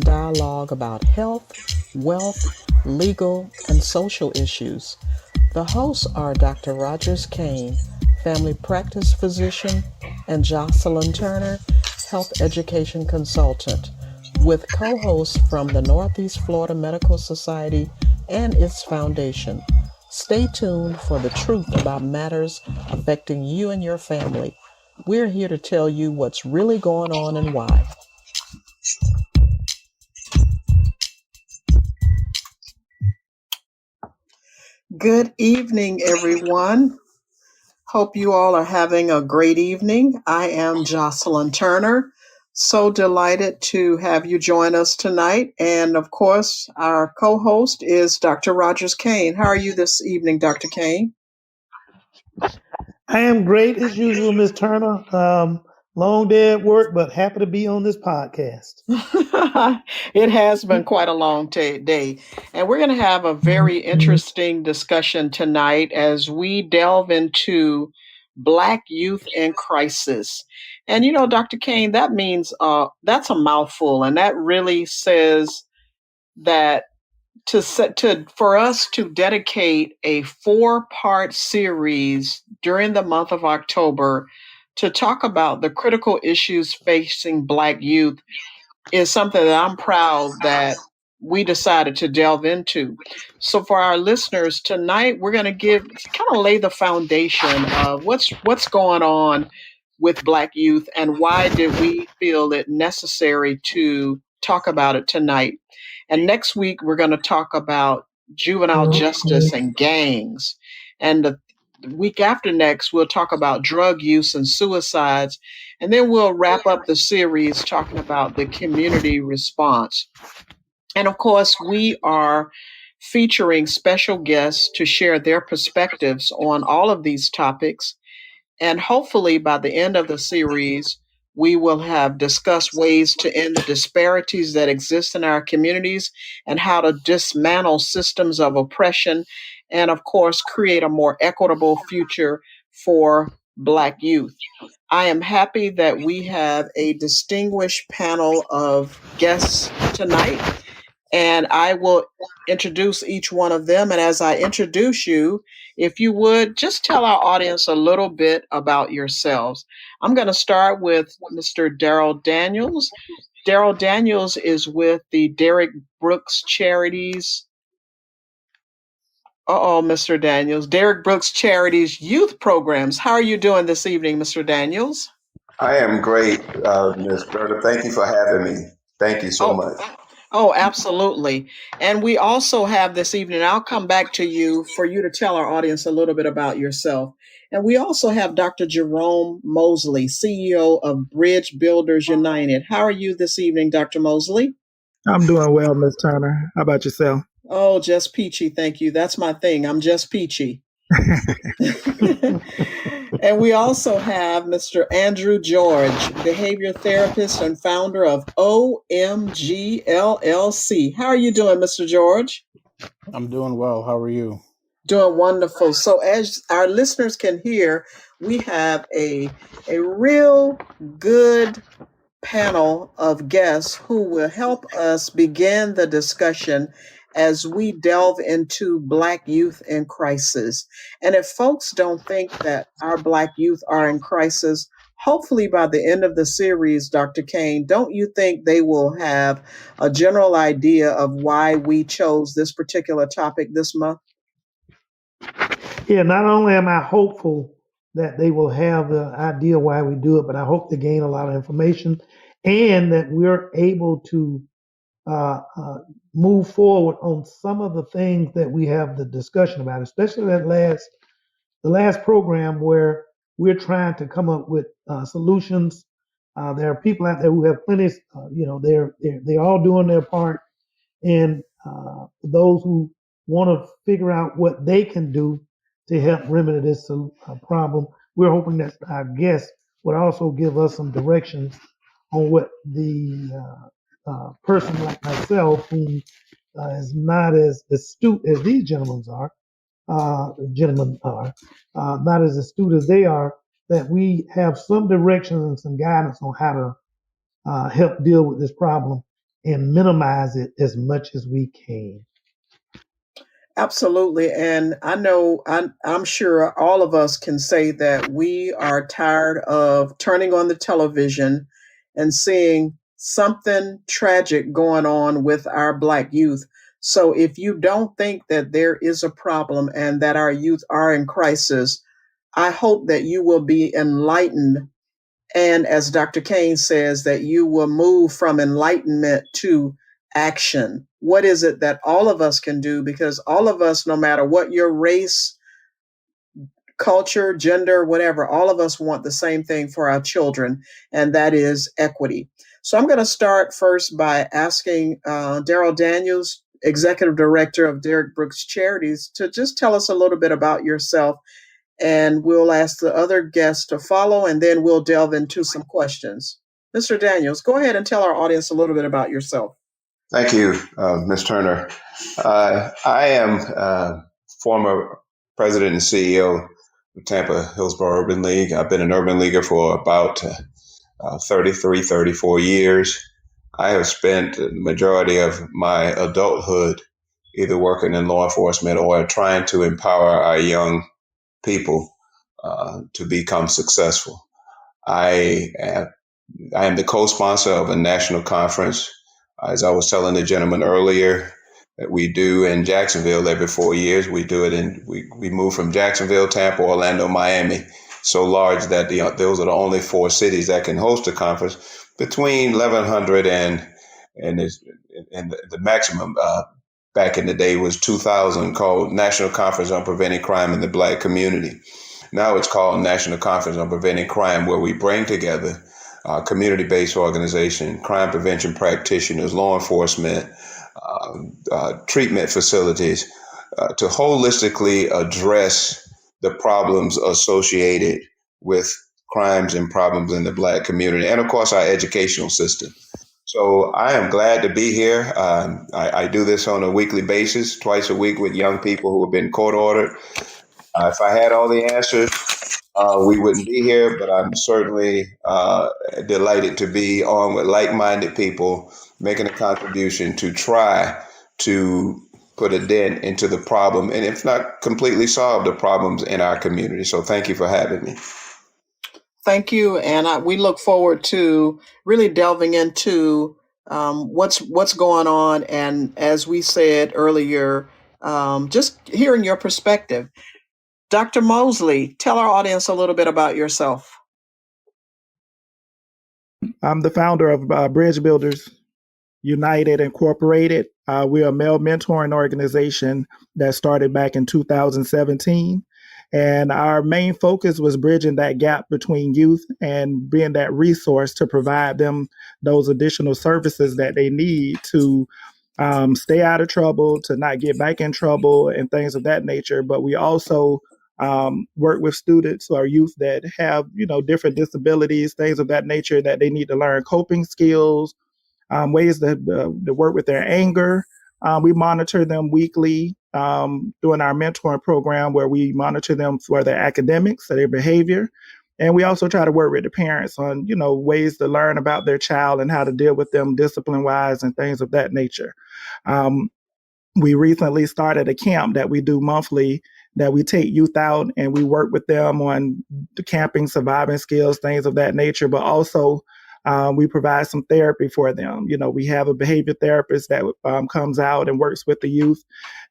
dialogue about health, wealth, legal, and social issues. The hosts are Dr. Rogers Kane, family practice physician, and Jocelyn Turner, health education consultant, with co hosts from the Northeast Florida Medical Society and its foundation. Stay tuned for the truth about matters affecting you and your family. We're here to tell you what's really going on and why. Good evening, everyone. Hope you all are having a great evening. I am Jocelyn Turner. So delighted to have you join us tonight. And of course, our co host is Dr. Rogers Kane. How are you this evening, Dr. Kane? I am great as usual, Miss Turner. Long day at work, but happy to be on this podcast. It has been quite a long day. And we're going to have a very interesting discussion tonight as we delve into Black youth in crisis. And Dr. Kane, that means that's a mouthful, and that really says that for us to dedicate a four-part series during the month of October to talk about the critical issues facing Black youth is something that I'm proud that we decided to delve into. So for our listeners tonight, we're going to kind of lay the foundation of what's going on with Black youth and why did we feel it necessary to talk about it tonight. And next week we're going to talk about juvenile justice and gangs. And the week after next we'll talk about drug use and suicides, and then we'll wrap up the series talking about the community response. And of course, we are featuring special guests to share their perspectives on all of these topics. And hopefully, by the end of the series, we will have discussed ways to end the disparities that exist in our communities and how to dismantle systems of oppression and, of course, create a more equitable future for Black youth. I am happy that we have a distinguished panel of guests tonight, and I will introduce each one of them. And as I introduce you, if you would just tell our audience a little bit about yourselves. I'm going to start with Mr. Daryl Daniels. Daryl Daniels is with the Derek Brooks Charities. Mr. Daniels. Derek Brooks Charities Youth Programs. How are you doing this evening, Mr. Daniels? I am great, Ms. Berta. Thank you for having me. Thank you so Oh, much. oh, absolutely. And we also have this evening, I'll come back to you for you to tell our audience a little bit about yourself. And we also have Dr. Jerome Mosley, CEO of Bridge Builders United. How are you this evening, Dr. Mosley? I'm doing well, Miss Turner. How about yourself? Oh, just peachy, thank you. That's my thing. I'm just peachy. And we also have Mr. Andrew George, behavior therapist and founder of OMG LLC. How are you doing, Mr. George? I'm doing well. How are you? Doing wonderful. So as our listeners can hear, we have a real good panel of guests who will help us begin the discussion as we delve into Black youth in crisis. And if folks don't think that our Black youth are in crisis, hopefully by the end of the series, Dr. Kane, don't you think they will have a general idea of why we chose this particular topic this month? Yeah, not only am I hopeful that they will have the idea why we do it, but I hope to gain a lot of information and that we're able to uh, uh, move forward on some of the things that we have the discussion about, especially the last program where we're trying to come up with solutions. There are people out there who have plenty, they're all doing their part, and for those who want to figure out what they can do to help remedy this problem, we're hoping that our guests would also give us some directions on what the person like myself, who is not as astute as these gentlemen are, not as astute as they are, that we have some direction and some guidance on how to help deal with this problem and minimize it as much as we can. Absolutely. And I know, I'm sure all of us can say that we are tired of turning on the television and seeing something tragic going on with our Black youth. So if you don't think that there is a problem and that our youth are in crisis, I hope that you will be enlightened. And as Dr. Kane says, that you will move from enlightenment to action. What is it that all of us can do? Because all of us, no matter what your race, culture, gender, whatever, all of us want the same thing for our children, and that is equity. So I'm going to start first by asking Daryl Daniels, Executive Director of Derrick Brooks Charities, to just tell us a little bit about yourself, and we'll ask the other guests to follow, and then we'll delve into some questions. Mr. Daniels, go ahead and tell our audience a little bit about yourself. Thank you, Ms. Turner. I am former president and CEO of Tampa Hillsborough Urban League. I've been an urban leaguer for about 33, 34 years. I have spent the majority of my adulthood either working in law enforcement or trying to empower our young people to become successful. I am the co-sponsor of a national conference. As I was telling the gentleman earlier, that we do in Jacksonville every 4 years. We do it we move from Jacksonville, Tampa, Orlando, Miami, so large that those are the only four cities that can host a conference. Between 1,100 and the maximum back in the day was 2,000, called National Conference on Preventing Crime in the Black Community. Now it's called National Conference on Preventing Crime, where we bring together community-based organization, crime prevention practitioners, law enforcement, treatment facilities to holistically address the problems associated with crimes and problems in the Black community, and of course our educational system. So I am glad to be here. I do this on a weekly basis, twice a week, with young people who have been court ordered. If I had all the answers, we wouldn't be here, but I'm certainly delighted to be on with like-minded people making a contribution to try to put a dent into the problem, and if not completely solve the problems in our community. So thank you for having me. Thank you, and we look forward to really delving into what's going on, and as we said earlier, just hearing your perspective. Dr. Mosley, tell our audience a little bit about yourself. I'm the founder of Bridge Builders United Incorporated. We're a male mentoring organization that started back in 2017. And our main focus was bridging that gap between youth and being that resource to provide them those additional services that they need to stay out of trouble, to not get back in trouble, and things of that nature. But we also work with students or youth that have, different disabilities, things of that nature, that they need to learn coping skills, ways to work with their anger. We monitor them weekly during our mentoring program, where we monitor them for their academics, for their behavior. And we also try to work with the parents on, ways to learn about their child and how to deal with them discipline-wise and things of that nature. We recently started a camp that we do monthly, that we take youth out and we work with them on the camping, surviving skills, things of that nature, but also we provide some therapy for them. We have a behavior therapist that comes out and works with the youth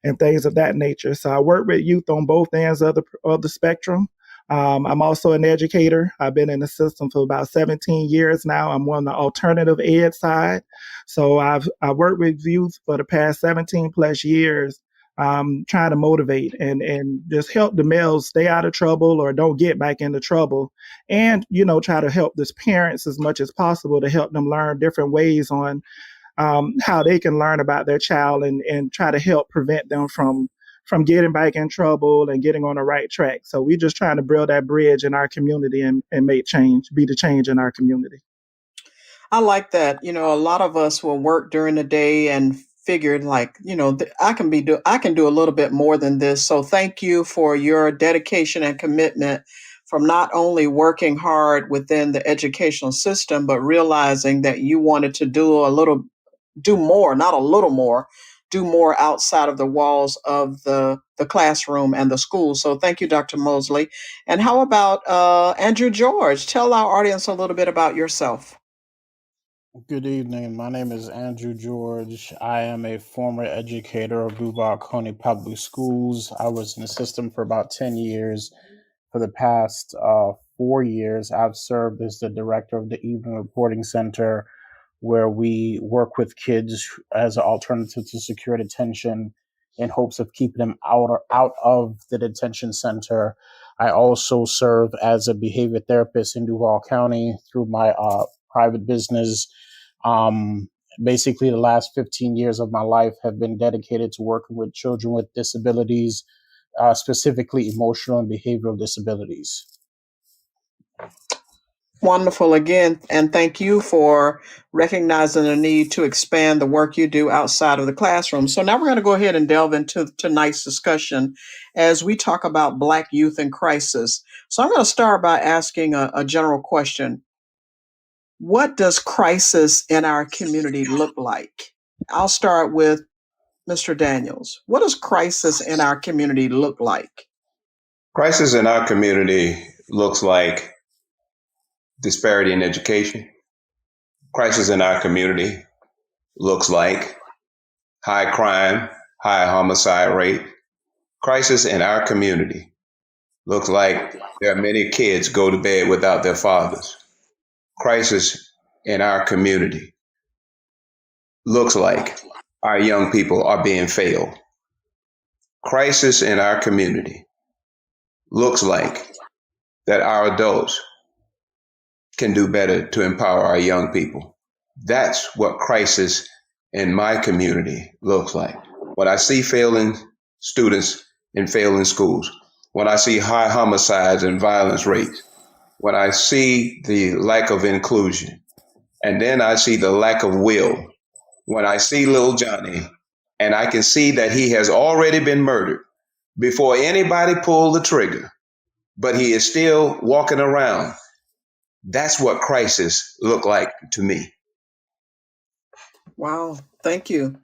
and things of that nature. So I work with youth on both ends of the spectrum. I'm also an educator. I've been in the system for about 17 years now. I'm on the alternative ed side. So I worked with youth for the past 17 plus years, trying to motivate and just help the males stay out of trouble or don't get back into trouble. And, try to help the parents as much as possible to help them learn different ways on how they can learn about their child and try to help prevent them from getting back in trouble and getting on the right track. So we're just trying to build that bridge in our community and make change, be the change in our community. I like that. A lot of us will work during the day and figured like, I can do a little bit more than this. So thank you for your dedication and commitment from not only working hard within the educational system, but realizing that you wanted to do a little do more, not a little more, do more outside of the walls of the classroom and the school. So thank you, Dr. Mosley. And how about Andrew George? Tell our audience a little bit about yourself. Good evening. My name is Andrew George. I am a former educator of Duval County Public Schools. I was in the system for about 10 years. For the past 4 years, I've served as the director of the Evening Reporting Center, where we work with kids as an alternative to secure detention in hopes of keeping them out of the detention center. I also serve as a behavior therapist in Duval County through my private business. Um, Basically, the last 15 years of my life have been dedicated to working with children with disabilities, specifically emotional and behavioral disabilities. Wonderful again, and thank you for recognizing the need to expand the work you do outside of the classroom. So now we're going to go ahead and delve into tonight's discussion as we talk about Black youth in crisis. So I'm going to start by asking a general question. What does crisis in our community look like? I'll start with Mr. Daniels. What does crisis in our community look like? Crisis in our community looks like disparity in education. Crisis in our community looks like high crime, high homicide rate. Crisis in our community looks like there are many kids go to bed without their fathers. Crisis in our community looks like our young people are being failed. Crisis in our community looks like that our adults can do better to empower our young people. That's what crisis in my community looks like. When I see failing students in failing schools, when I see high homicides and violence rates, when I see the lack of inclusion, and then I see the lack of will, when I see little Johnny and I can see that he has already been murdered before anybody pulled the trigger, but he is still walking around. That's what crisis look like to me. Wow, thank you.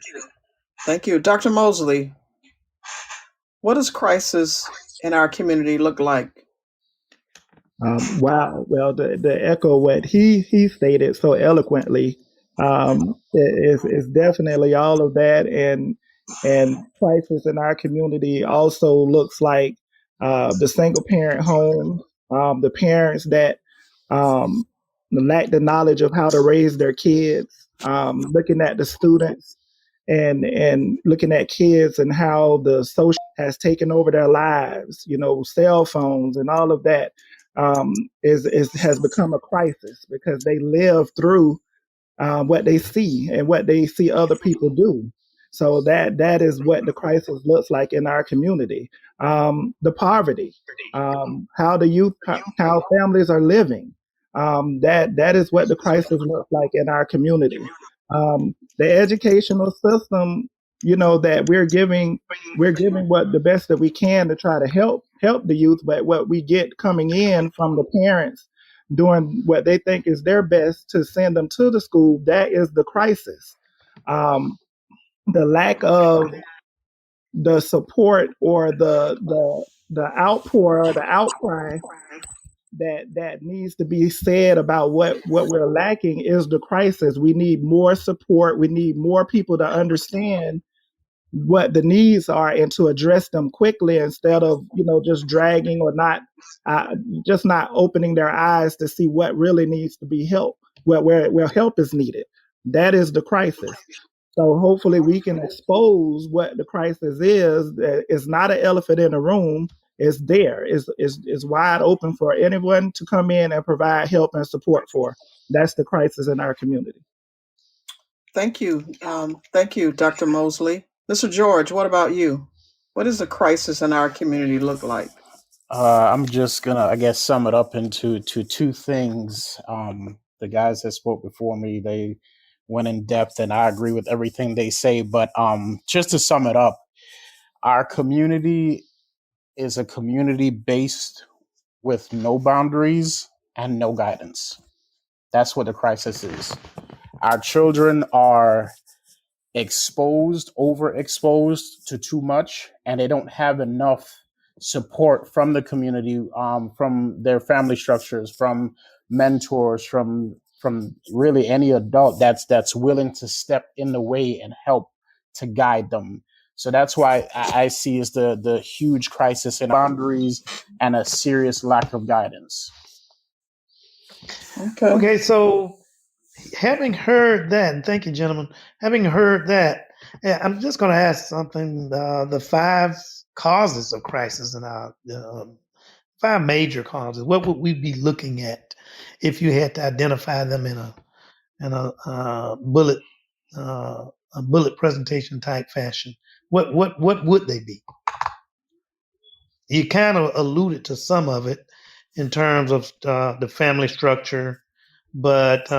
Thank you. Dr. Mosley, what does crisis in our community look like? Wow. Well, the echo what he stated so eloquently is definitely all of that, and crisis in our community also looks like the single parent home, the parents that lack the knowledge of how to raise their kids, looking at the students and looking at kids and how the social has taken over their lives, cell phones and all of that is has become a crisis because they live through what they see and what they see other people do. So that is what the crisis looks like in our community. The poverty, how the youth, how families are living. That is what the crisis looks like in our community. The educational system, that we're giving what the best that we can to try to help the youth, but what we get coming in from the parents doing what they think is their best to send them to the school, that is the crisis. The lack of the support or the outpour or the outcry that needs to be said about what we're lacking is the crisis. We need more support. We need more people to understand what the needs are and to address them quickly instead of just dragging or not just not opening their eyes to see what really needs to be helped, where help is needed. That is the crisis. So hopefully we can expose what the crisis is. It's not an elephant in the room. It's there. It's wide open for anyone to come in and provide help and support for. That's the crisis in our community. Thank you. Thank you, Dr. Mosley. Mr. George, what about you? What does the crisis in our community look like? I'm just gonna, I guess, sum it up into two things. The guys that spoke before me, they went in depth, and I agree with everything they say. But just to sum it up, our community is a community based with no boundaries and no guidance. That's what the crisis is. Our children are overexposed to too much, and they don't have enough support from the community, from their family structures, from mentors, from really any adult that's willing to step in the way and help to guide them. So that's why I see is the huge crisis in boundaries and a serious lack of guidance. Okay. Okay, so having heard that, and thank you, gentlemen, having heard that, I'm just going to ask something. The 5 causes of crisis in our 5 major causes. What would we be looking at if you had to identify them in a bullet presentation type fashion? What would they be? You kind of alluded to some of it in terms of the family structure, but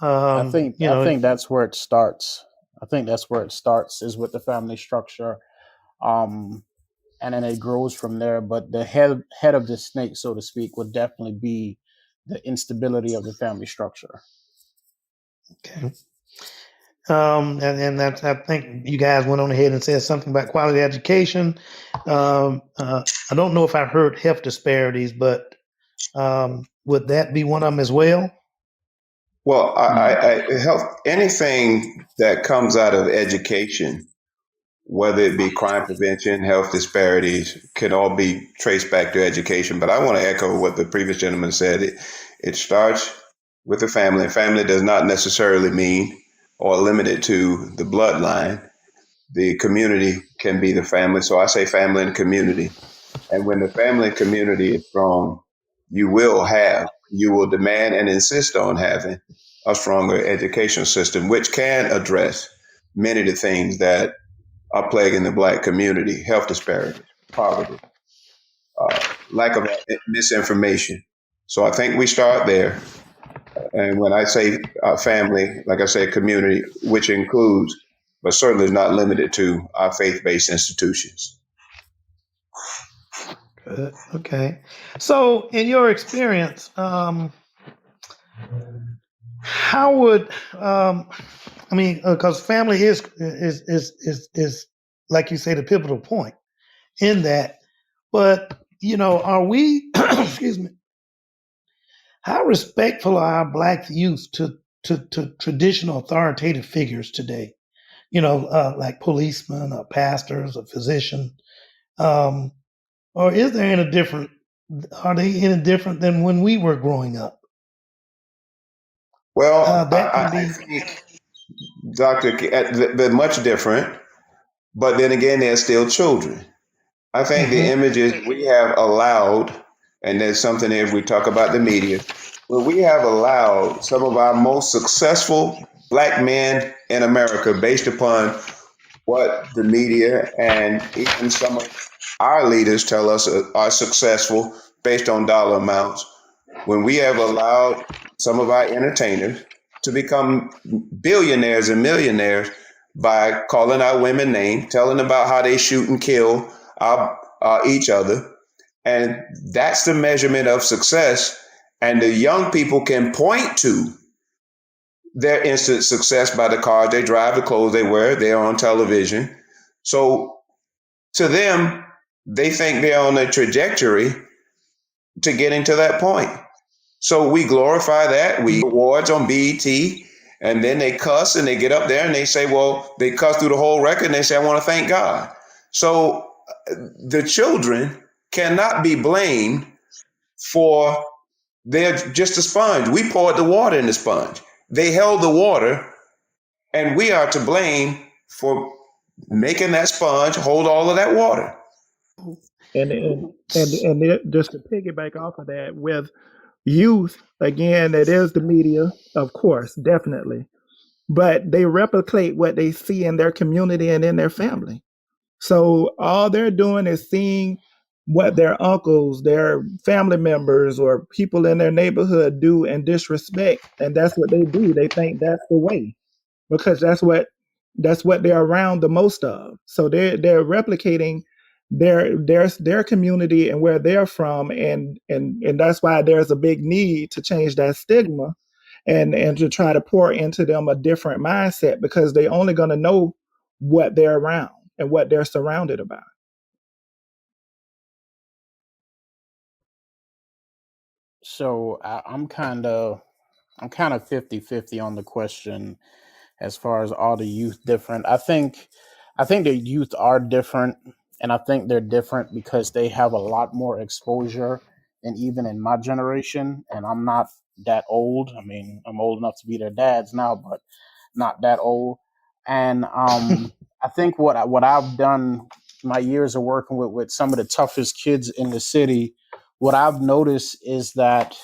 I think that's where it starts. I think that's where it starts is with the family structure, and then it grows from there. But the head of the snake, so to speak, would definitely be the instability of the family structure. Okay. And that's, I think you guys went on ahead and said something about quality education. I don't know if I heard health disparities, but would that be one of them as well? Well, I help anything that comes out of education, whether it be crime prevention, health disparities, can all be traced back to education. But I want to echo what the previous gentleman said. It starts with the family. Family does not necessarily mean or limited to the bloodline. The community can be the family. So I say family and community. And when the family and community is strong, you will demand and insist on having a stronger education system, which can address many of the things that are plaguing the Black community: health disparities, poverty, lack of misinformation. So I think we start there. And when I say family, like I said, community, which includes, but certainly is not limited to, our faith based institutions. Good. Okay. So, in your experience, how would I mean, because family is like you say the pivotal point in that. But are we? Excuse me. How respectful are our Black youth to traditional authoritative figures today? Like policemen or pastors or physician. Um, or is there any different? Are they any different than when we were growing up? Well, That can I be. think, Dr. They're much different, but then again, they're still children. I think the Mhm. images we have allowed, and there's something if we talk about the media, where we have allowed some of our most successful Black men in America, based upon what the media and even some of our leaders tell us are successful based on dollar amounts, when we have allowed some of our entertainers to become billionaires and millionaires by calling our women names, telling about how they shoot and kill each other. And that's the measurement of success. And the young people can point to their instant success by the cars they drive, the clothes they wear, they're on television. So to them, they think they're on a trajectory to getting to that point. So we glorify that. We awards on BET, and then they cuss and they get up there and they say, well, they cuss through the whole record and they say, I want to thank God. So the children cannot be blamed for they're just a sponge. We poured the water in the sponge. They held the water, and we are to blame for making that sponge hold all of that water. And just to piggyback off of that, with youth, again, it is the media, of course, definitely, but they replicate what they see in their community and in their family. So all they're doing is seeing what their uncles, their family members, or people in their neighborhood do and disrespect, and that's what they do. They think that's the way because that's what they're around the most of. So they're replicating their community and where they're from, and that's why there's a big need to change that stigma and to try to pour into them a different mindset, because they only going to know what they're around and what they're surrounded about. So I'm kind of 50-50 on the question as far as all the youth different. I think the youth are different, and I think they're different because they have a lot more exposure than even in my generation. And I'm not that old. I mean, I'm old enough to be their dads now, but not that old. And I think what I've done my years of working with some of the toughest kids in the city, what I've noticed is that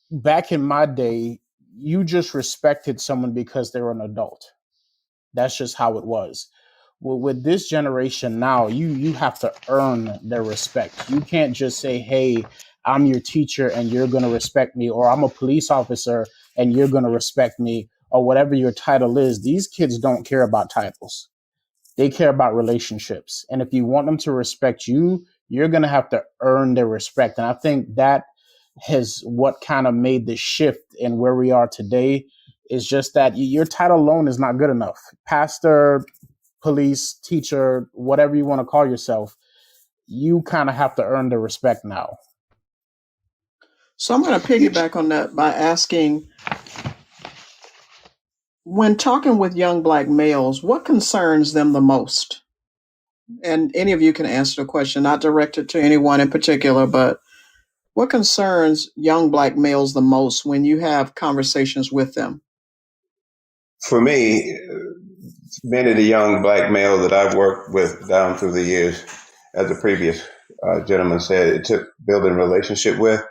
back in my day, you just respected someone because they were an adult. That's just how it was. Well, with this generation now, you have to earn their respect. You can't just say, "Hey, I'm your teacher and you're going to respect me," or "I'm a police officer and you're going to respect me," or whatever your title is. These kids don't care about titles. They care about relationships. And if you want them to respect you, you're going to have to earn their respect. And I think that has what kind of made the shift in where we are today, is just that your title alone is not good enough. Pastor, police, teacher, whatever you want to call yourself, you kind of have to earn the respect now. So I'm going to piggyback on that by asking, when talking with young Black males, what concerns them the most? And any of you can answer the question, not directed to anyone in particular, but what concerns young Black males the most when you have conversations with them? For me, many of the young Black males that I've worked with down through the years, as the previous gentleman said, it took building a relationship with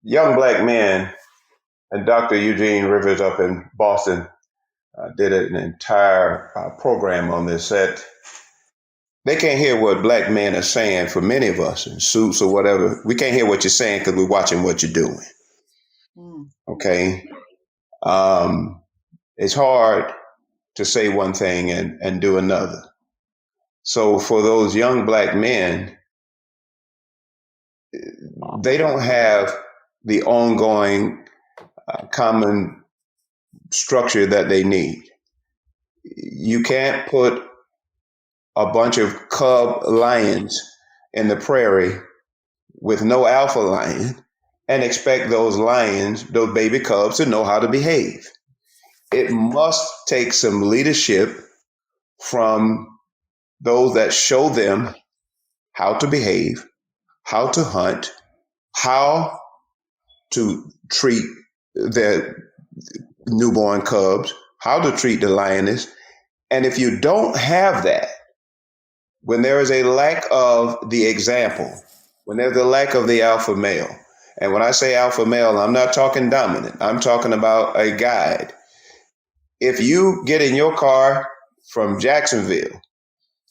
young Black men. And Dr. Eugene Rivers up in Boston did an entire program on this. That they can't hear what Black men are saying. For many of us in suits or whatever, we can't hear what you're saying because we're watching what you're doing. Okay. It's hard to say one thing and do another. So for those young Black men, they don't have the ongoing common structure that they need. You can't put a bunch of cub lions in the prairie with no alpha lion and expect those lions, those baby cubs, to know how to behave. It must take some leadership from those that show them how to behave, how to hunt, how to treat their newborn cubs, how to treat the lioness. And if you don't have that, when there is a lack of the example, when there's a lack of the alpha male, and when I say alpha male, I'm not talking dominant, I'm talking about a guide. If you get in your car from Jacksonville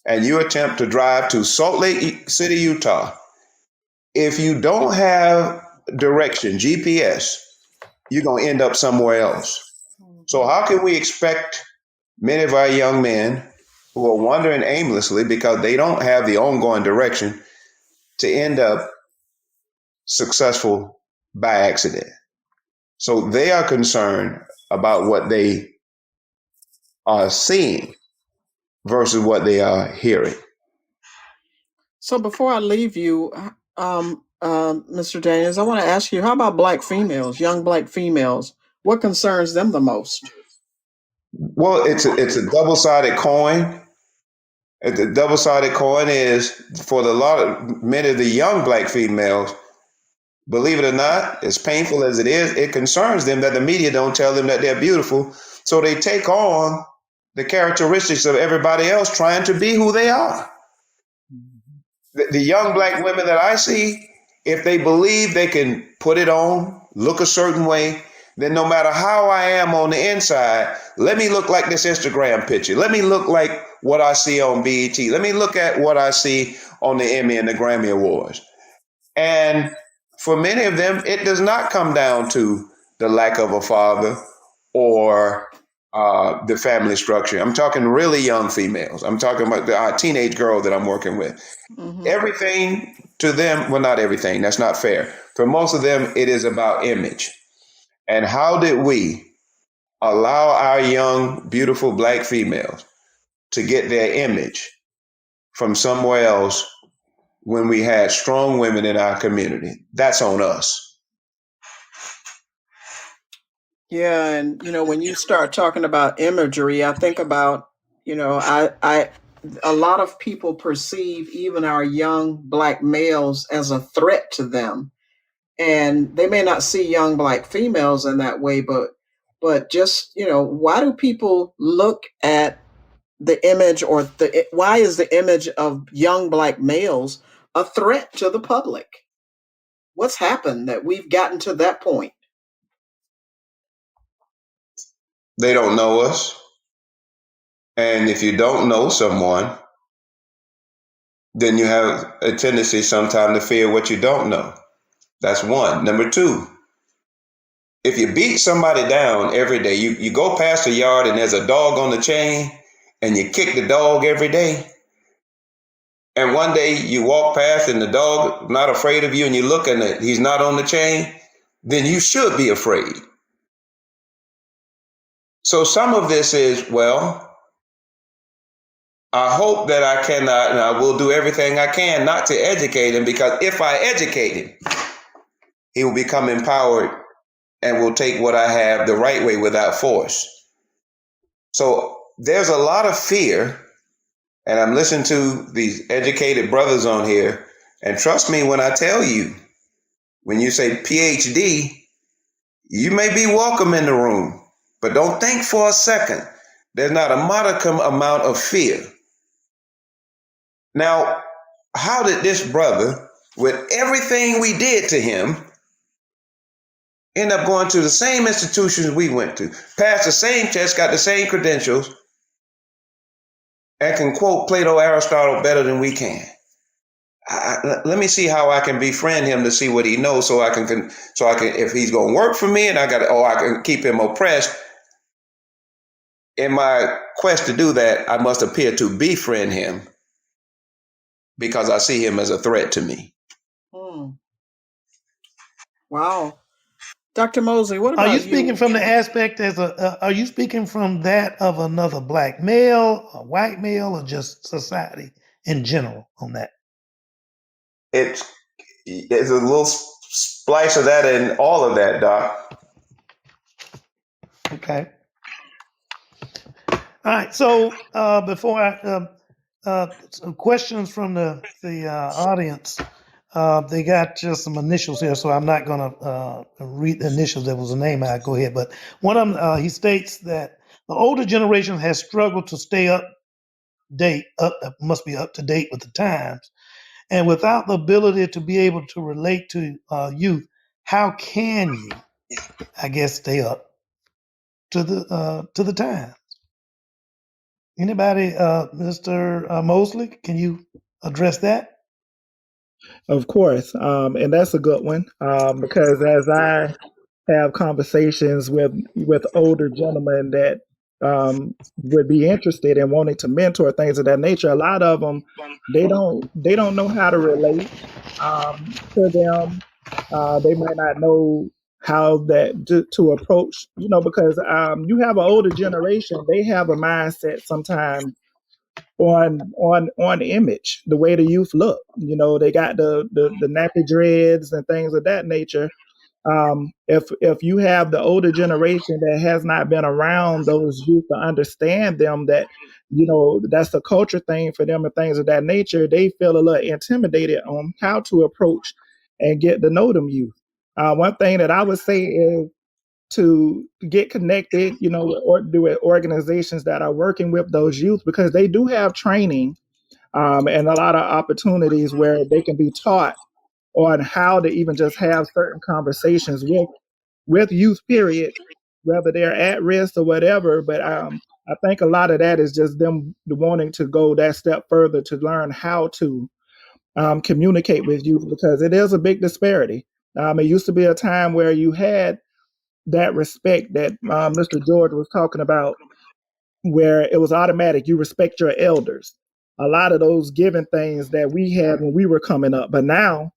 and you attempt to drive to Salt Lake City, Utah, if you don't have direction, GPS, you're going to end up somewhere else. So how can we expect many of our young men who are wandering aimlessly because they don't have the ongoing direction to end up successful by accident? So they are concerned about what they are seeing versus what they are hearing. So before I leave you, Mr. Daniels, I want to ask you, how about Black females, young Black females? What concerns them the most? Well, it's a double-sided coin. The double-sided coin is for many of the young Black females. Believe it or not, as painful as it is, it concerns them that the media don't tell them that they're beautiful. So they take on the characteristics of everybody else trying to be who they are. The young Black women that I see, if they believe they can put it on, look a certain way, then no matter how I am on the inside, let me look like this Instagram picture. Let me look like what I see on BET. Let me look at what I see on the Emmy and the Grammy Awards. And for many of them, it does not come down to the lack of a father or the family structure. I'm talking really young females. I'm talking about the teenage girl that I'm working with. Mm-hmm. Everything to them, well, not everything, that's not fair. For most of them, it is about image. And how did we allow our young, beautiful black females to get their image from somewhere else when we had strong women in our community? That's on us. Yeah, and when you start talking about imagery, I think about, I a lot of people perceive even our young black males as a threat to them. And they may not see young black females in that way, but just, why do people look at the image, or why is the image of young black males a threat to the public? What's happened that we've gotten to that point? They don't know us. And if you don't know someone, then you have a tendency sometimes to fear what you don't know. That's one. Number two, if you beat somebody down every day, you go past a yard and there's a dog on the chain and you kick the dog every day. And one day you walk past and the dog not afraid of you and you look and he's not on the chain, then you should be afraid. So some of this is, well, I hope that I cannot, and I will do everything I can not to educate him, because if I educate him, he will become empowered and will take what I have the right way without force. So there's a lot of fear, and I'm listening to these educated brothers on here, and trust me when I tell you, when you say PhD, you may be welcome in the room, but don't think for a second there's not a modicum amount of fear. Now, how did this brother, with everything we did to him, end up going to the same institutions we went to, passed the same test, got the same credentials, and can quote Plato, Aristotle better than we can? Let me see how I can befriend him to see what he knows, so I can, if he's going to work for me, and I can keep him oppressed. In my quest to do that, I must appear to befriend him because I see him as a threat to me. Wow. Dr. Mosley, what Are about you speaking from the aspect are you speaking from that of another black male, a white male, or just society in general on that? It's a little splice of that and all of that, Doc. Okay. All right. So before some questions from the audience. They got just some initials here, so I'm not going to read the initials. There was a name. I go ahead, but one of them he states that the older generation has struggled to stay must be up to date with the times, and without the ability to be able to relate to youth, how can you, I guess, stay up to the time? Anybody, Mr. Mosley, can you address that? Of course, and that's a good one because as I have conversations with older gentlemen that would be interested in wanting to mentor things of that nature, a lot of them they don't know how to relate to them. They might not know how to approach, because you have an older generation. They have a mindset sometimes on image, the way the youth look. They got the nappy dreads and things of that nature. If you have the older generation that has not been around those youth to understand them, that that's a culture thing for them and things of that nature, they feel a little intimidated on how to approach and get to know them youth. One thing that I would say is to get connected, with organizations that are working with those youth, because they do have training and a lot of opportunities where they can be taught on how to even just have certain conversations with youth, period, whether they're at risk or whatever. But I think a lot of that is just them wanting to go that step further to learn how to communicate with youth, because it is a big disparity. It used to be a time where you had that respect that Mr. George was talking about, where it was automatic. You respect your elders. A lot of those given things that we had when we were coming up, but now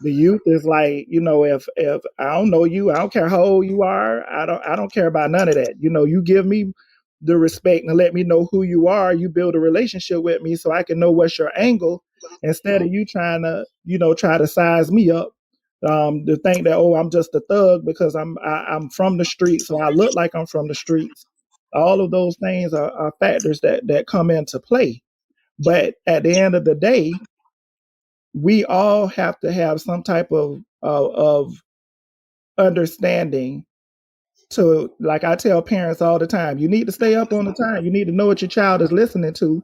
The youth is like, if I don't know you, I don't care how old you are, I don't care about none of that. You give me the respect and let me know who you are. You build a relationship with me so I can know what's your angle instead of you trying to, try to size me up. To think that, oh, I'm just a thug because I'm from the streets, so I look like I'm from the streets. All of those things are factors that come into play. But at the end of the day, we all have to have some type of understanding to, like I tell parents all the time, you need to stay up on the time. You need to know what your child is listening to,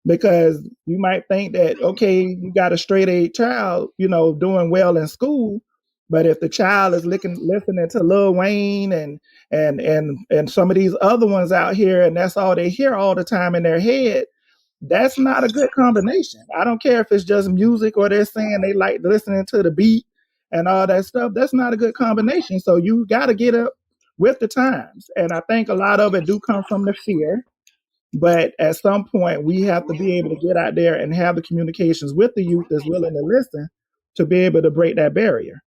because you might think that, okay, you got a straight A child, doing well in school, but if the child is listening to Lil Wayne and some of these other ones out here, and that's all they hear all the time in their head, that's not a good combination. I don't care if it's just music or they're saying they like listening to the beat and all that stuff. That's not a good combination. So you got to get up with the times. And I think a lot of it do come from the fear. But at some point, we have to be able to get out there and have the communications with the youth that's willing to listen to be able to break that barrier.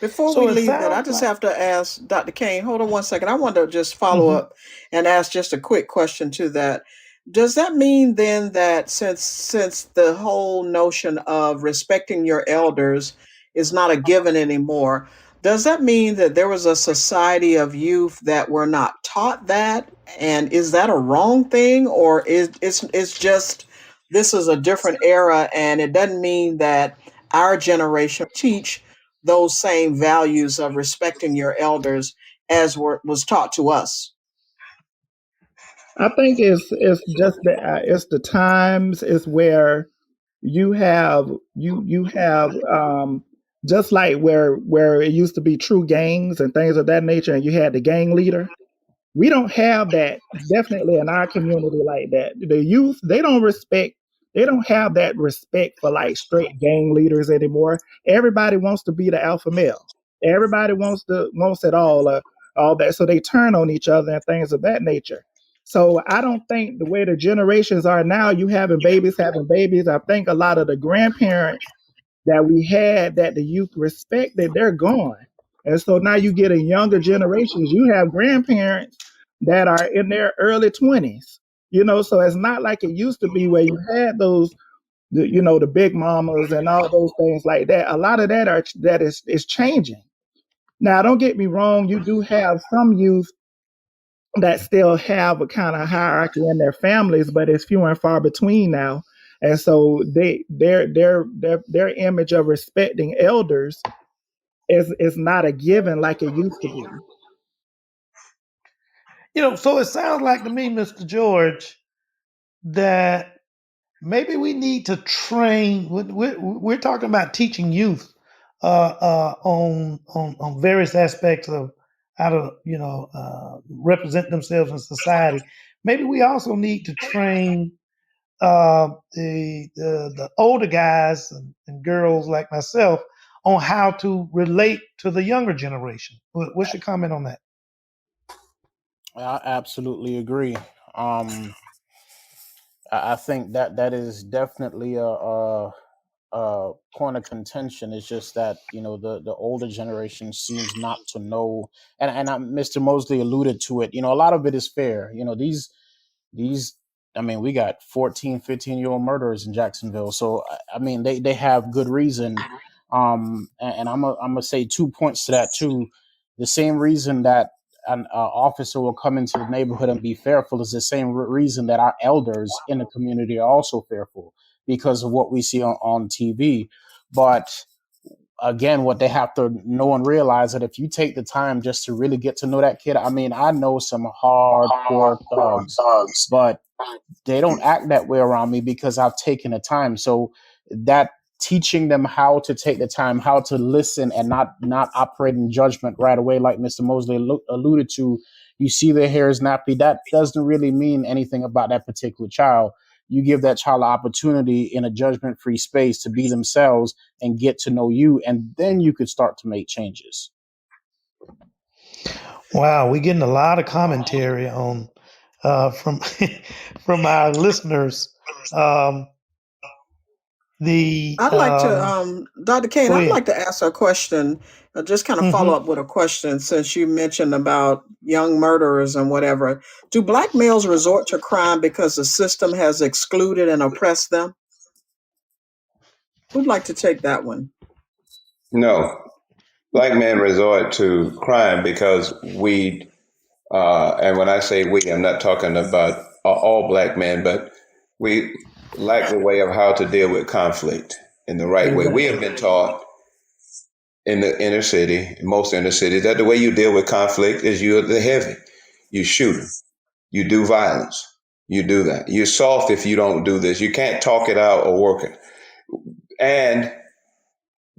Before we So it leave that, I sounds just like. have to ask Dr. Kane, hold on one second. I want to just follow Mhm. up and ask just a quick question to that. Does that mean then that since the whole notion of respecting your elders is not a given anymore, does that mean that there was a society of youth that were not taught that? And is that a wrong thing, or is it's just this is a different era and it doesn't mean that our generation teach those same values of respecting your elders as was taught to us? I think it's the times is where you have just like where it used to be true gangs and things of that nature, and you had the gang leader. We don't have that definitely in our community like that. The youth, they don't have that respect for like straight gang leaders anymore. Everybody wants to be the alpha male. Everybody wants it all that. So they turn on each other and things of that nature. So I don't think the way the generations are now, you having babies. I think a lot of the grandparents that we had that the youth respected, they're gone. And so now you get in younger generations, you have grandparents that are in their early 20s. So it's not like it used to be where you had the big mamas and all those things like that. A lot of that is changing. Now, don't get me wrong, you do have some youth that still have a kind of hierarchy in their families, but it's few and far between now. And so their image of respecting elders is not a given like it used to be. So it sounds like to me, Mr. George, that maybe we need to train. We're talking about teaching youth on various aspects of how to represent themselves in society. Maybe we also need to train the older guys and girls like myself on how to relate to the younger generation. What's your comment on that? I absolutely agree. I think that is definitely a point of contention. It's just that the older generation seems not to know, Mr. Mosley alluded to it. A lot of it is fair. These I mean, we got 14, 15-year-old murderers in Jacksonville, so I mean they have good reason. And I'm gonna say 2 points to that too. The same reason that an officer will come into the neighborhood and be fearful is the same reason that our elders in the community are also fearful, because of what we see on TV. But again, what they have to know and realize that if you take the time just to really get to know that kid, I mean, I know some hardcore thugs, but they don't act that way around me because I've taken the time. So that teaching them how to take the time, how to listen and not operate in judgment right away, like Mr. Mosley alluded to. You see their hair is nappy. That doesn't really mean anything about that particular child. You give that child an opportunity in a judgment-free space to be themselves and get to know you, and then you could start to make changes. Wow, we're getting a lot of commentary on from from our listeners. Um, The I'd like to, Dr. Kane, go I'd ahead. like to ask a question, just kind of follow Hmm. up with a question since you mentioned about young murderers and whatever. Do black males resort to crime because the system has excluded and oppressed them? Who'd like to take that one? No, black men resort to crime because and when I say we, I'm not talking about all black men, but we lack the way of how to deal with conflict in the right way. We have Exactly. been taught in the inner city, most inner cities, that the way you deal with conflict is you're the heavy. You shoot 'em. You do violence. You do that. You're soft if you don't do this. You can't talk it out or work it. And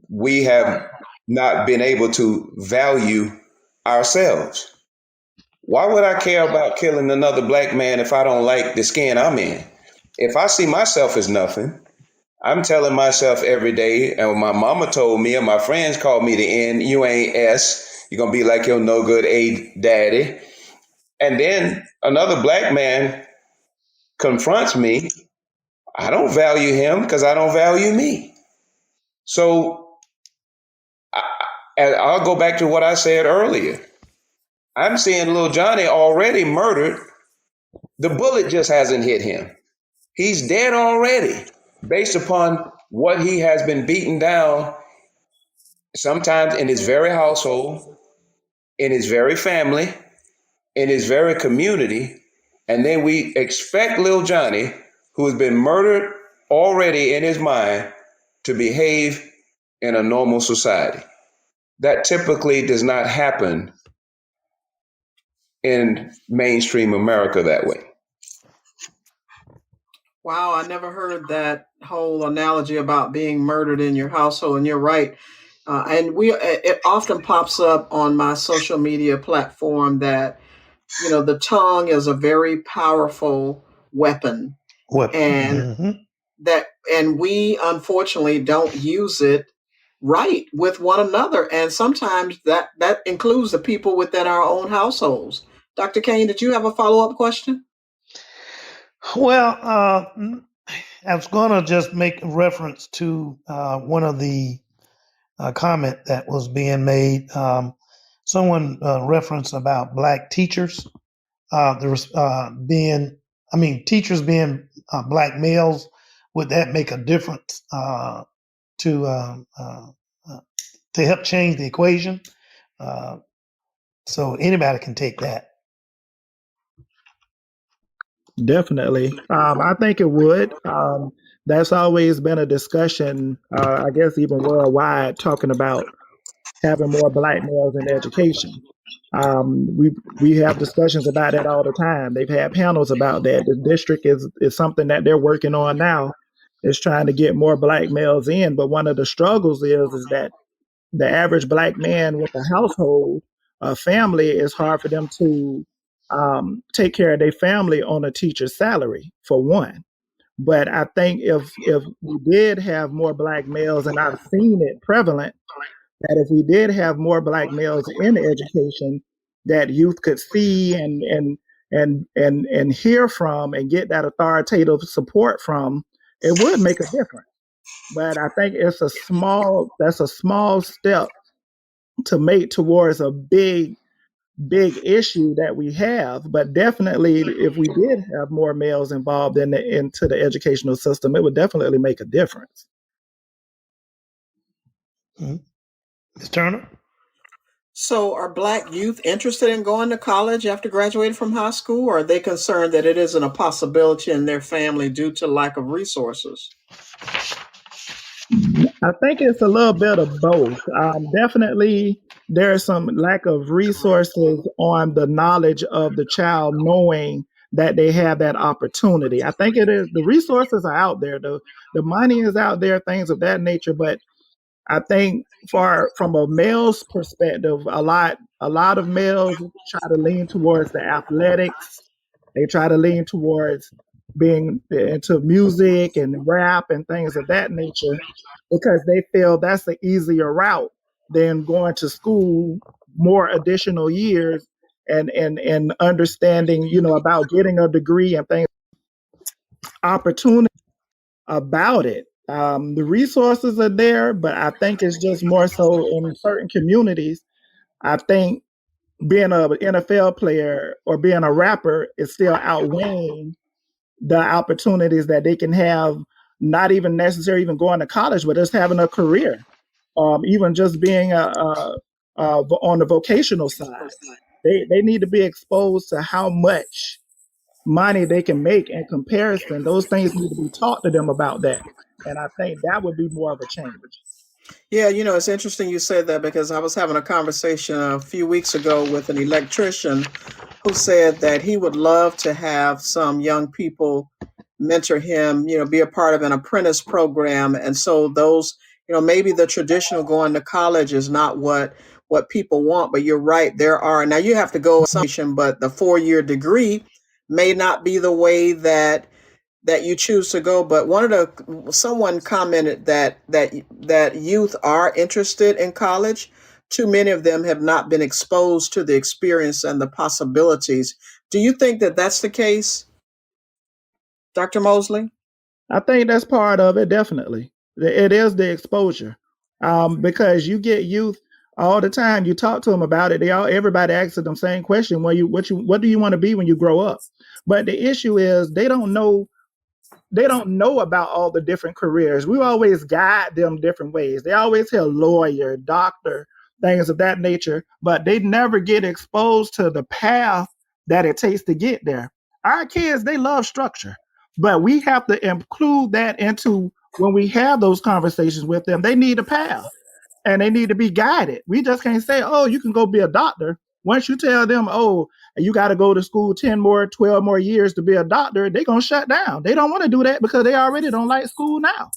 we have not been able to value ourselves. Why would I care about killing another black man if I don't like the skin I'm in? If I see myself as nothing, I'm telling myself every day, and my mama told me, and my friends called me the N, you ain't S. You're going to be like your no good A daddy. And then another black man confronts me. I don't value him because I don't value me. So I, and I'll go back to what I said earlier. I'm seeing little Johnny already murdered. The bullet just hasn't hit him. He's dead already, based upon what he has been beaten down, sometimes in his very household, in his very family, in his very community. And then we expect little Johnny, who has been murdered already in his mind, to behave in a normal society. That typically does not happen in mainstream America that way. Wow, I never heard that whole analogy about being murdered in your household, and you're right. And it often pops up on my social media platform that the tongue is a very powerful weapon, Weapon. and we unfortunately don't use it right with one another, and sometimes that includes the people within our own households. Dr. Kane, did you have a follow-up question? Well, I was going to just make a reference to one of the comment that was being made. Someone referenced about black teachers. There was teachers being black males. Would that make a difference to to help change the equation? Uh, so anybody can take that. Definitely. I think it would. That's always been a discussion, I guess, even worldwide, talking about having more black males in education. We have discussions about that all the time. They've had panels about that. The district is something that they're working on now, is trying to get more black males in. But one of the struggles is that the average black man with a household, a family, is hard for them to take care of their family on a teacher's salary, for one. But I think if we did have more black males, and I've seen it prevalent, that if we did have more black males in education, that youth could see and hear from and get that authoritative support from, it would make a difference. But I think that's a small step to make towards a big issue that we have. But definitely, if we did have more males involved into the educational system, it would definitely make a difference. Mhm. Ms. Turner? So, are black youth interested in going to college after graduating from high school, or are they concerned that it isn't a possibility in their family due to lack of resources? I think it's a little bit of both. Definitely, there's some lack of resources on the knowledge of the child knowing that they have that opportunity. I think it is, the resources are out there, the money is out there, things of that nature. But I think from a male's perspective, a lot of males try to lean towards the athletics. They try to lean towards being into music and rap and things of that nature, because they feel that's the easier route than going to school more additional years and understanding, about getting a degree and things, opportunity about it. The resources are there, but I think it's just more so in certain communities. I think being an NFL player or being a rapper is still outweighing the opportunities that they can have, not even necessarily even going to college, but just having a career, even just being on the vocational side. They need to be exposed to how much money they can make in comparison. Those things need to be taught to them about that. And I think that would be more of a change. Yeah, it's interesting you said that because I was having a conversation a few weeks ago with an electrician who said that he would love to have some young people mentor him, be a part of an apprentice program. And so those, maybe the traditional going to college is not what people want, but you're right, there are. Now you have to go but the 4-year degree may not be the way that you choose to go. But someone commented that youth are interested in college. Too many of them have not been exposed to the experience and the possibilities. Do you think that that's the case, Dr. Mosley? I think that's part of it, definitely. It is the exposure, because you get youth all the time. You talk to them about it. Everybody asks them the same question: what do you want to be when you grow up? But the issue is they don't know about all the different careers. We always guide them different ways. They always hear lawyer, doctor, things of that nature, but they never get exposed to the path that it takes to get there. Our kids, they love structure, but we have to include that into when we have those conversations with them. They need a path and they need to be guided. We just can't say, oh, you can go be a doctor. Once you tell them, oh, you got to go to school 10 more, 12 more years to be a doctor, they're going to shut down. They don't want to do that because they already don't like school now.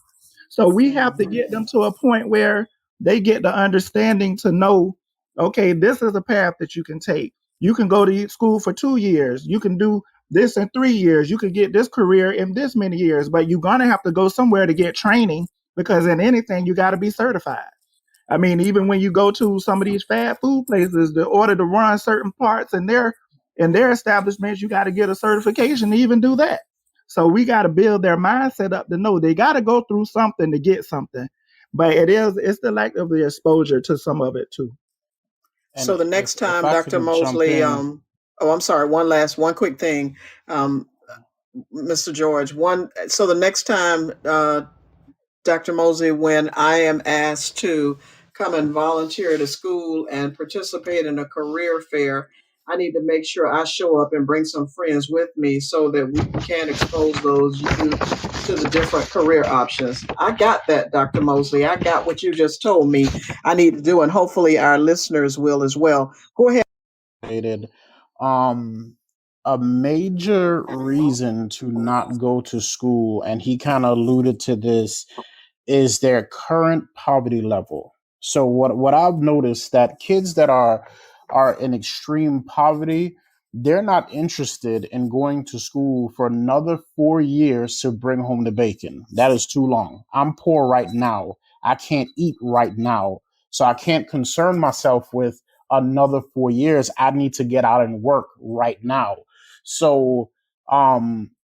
So we have to get them to a point where they get the understanding to know, okay, this is a path that you can take. You can go to school for 2 years. You can do this in 3 years. You can get this career in this many years, but you're going to have to go somewhere to get training because in anything, you got to be certified. I mean, even when you go to some of these fast food places, the order to run certain parts in their establishments, you got to get a certification to even do that. So we got to build their mindset up to know they got to go through something to get something. But it's the lack of the exposure to some of it too. So And the if next if time, I Dr. can jump Mosley, in, oh, I'm sorry, one quick thing, um, Mr. George. So the next time, Dr. Mosley, when I am asked to come and volunteer at a school and participate in a career fair, I need to make sure I show up and bring some friends with me so that we can expose those youth to the different career options. I got that, Dr. Mosley. I got what you just told me I need to do, and hopefully our listeners will as well. Go ahead. um, a major reason to not go to school, and he kind of alluded to this, is their current poverty level. So what I've noticed that kids that are in extreme poverty, they're not interested in going to school for another 4 years to bring home the bacon. That is too long. I'm poor right now. I can't eat right now. So I can't concern myself with another 4 years. I need to get out and work right now. So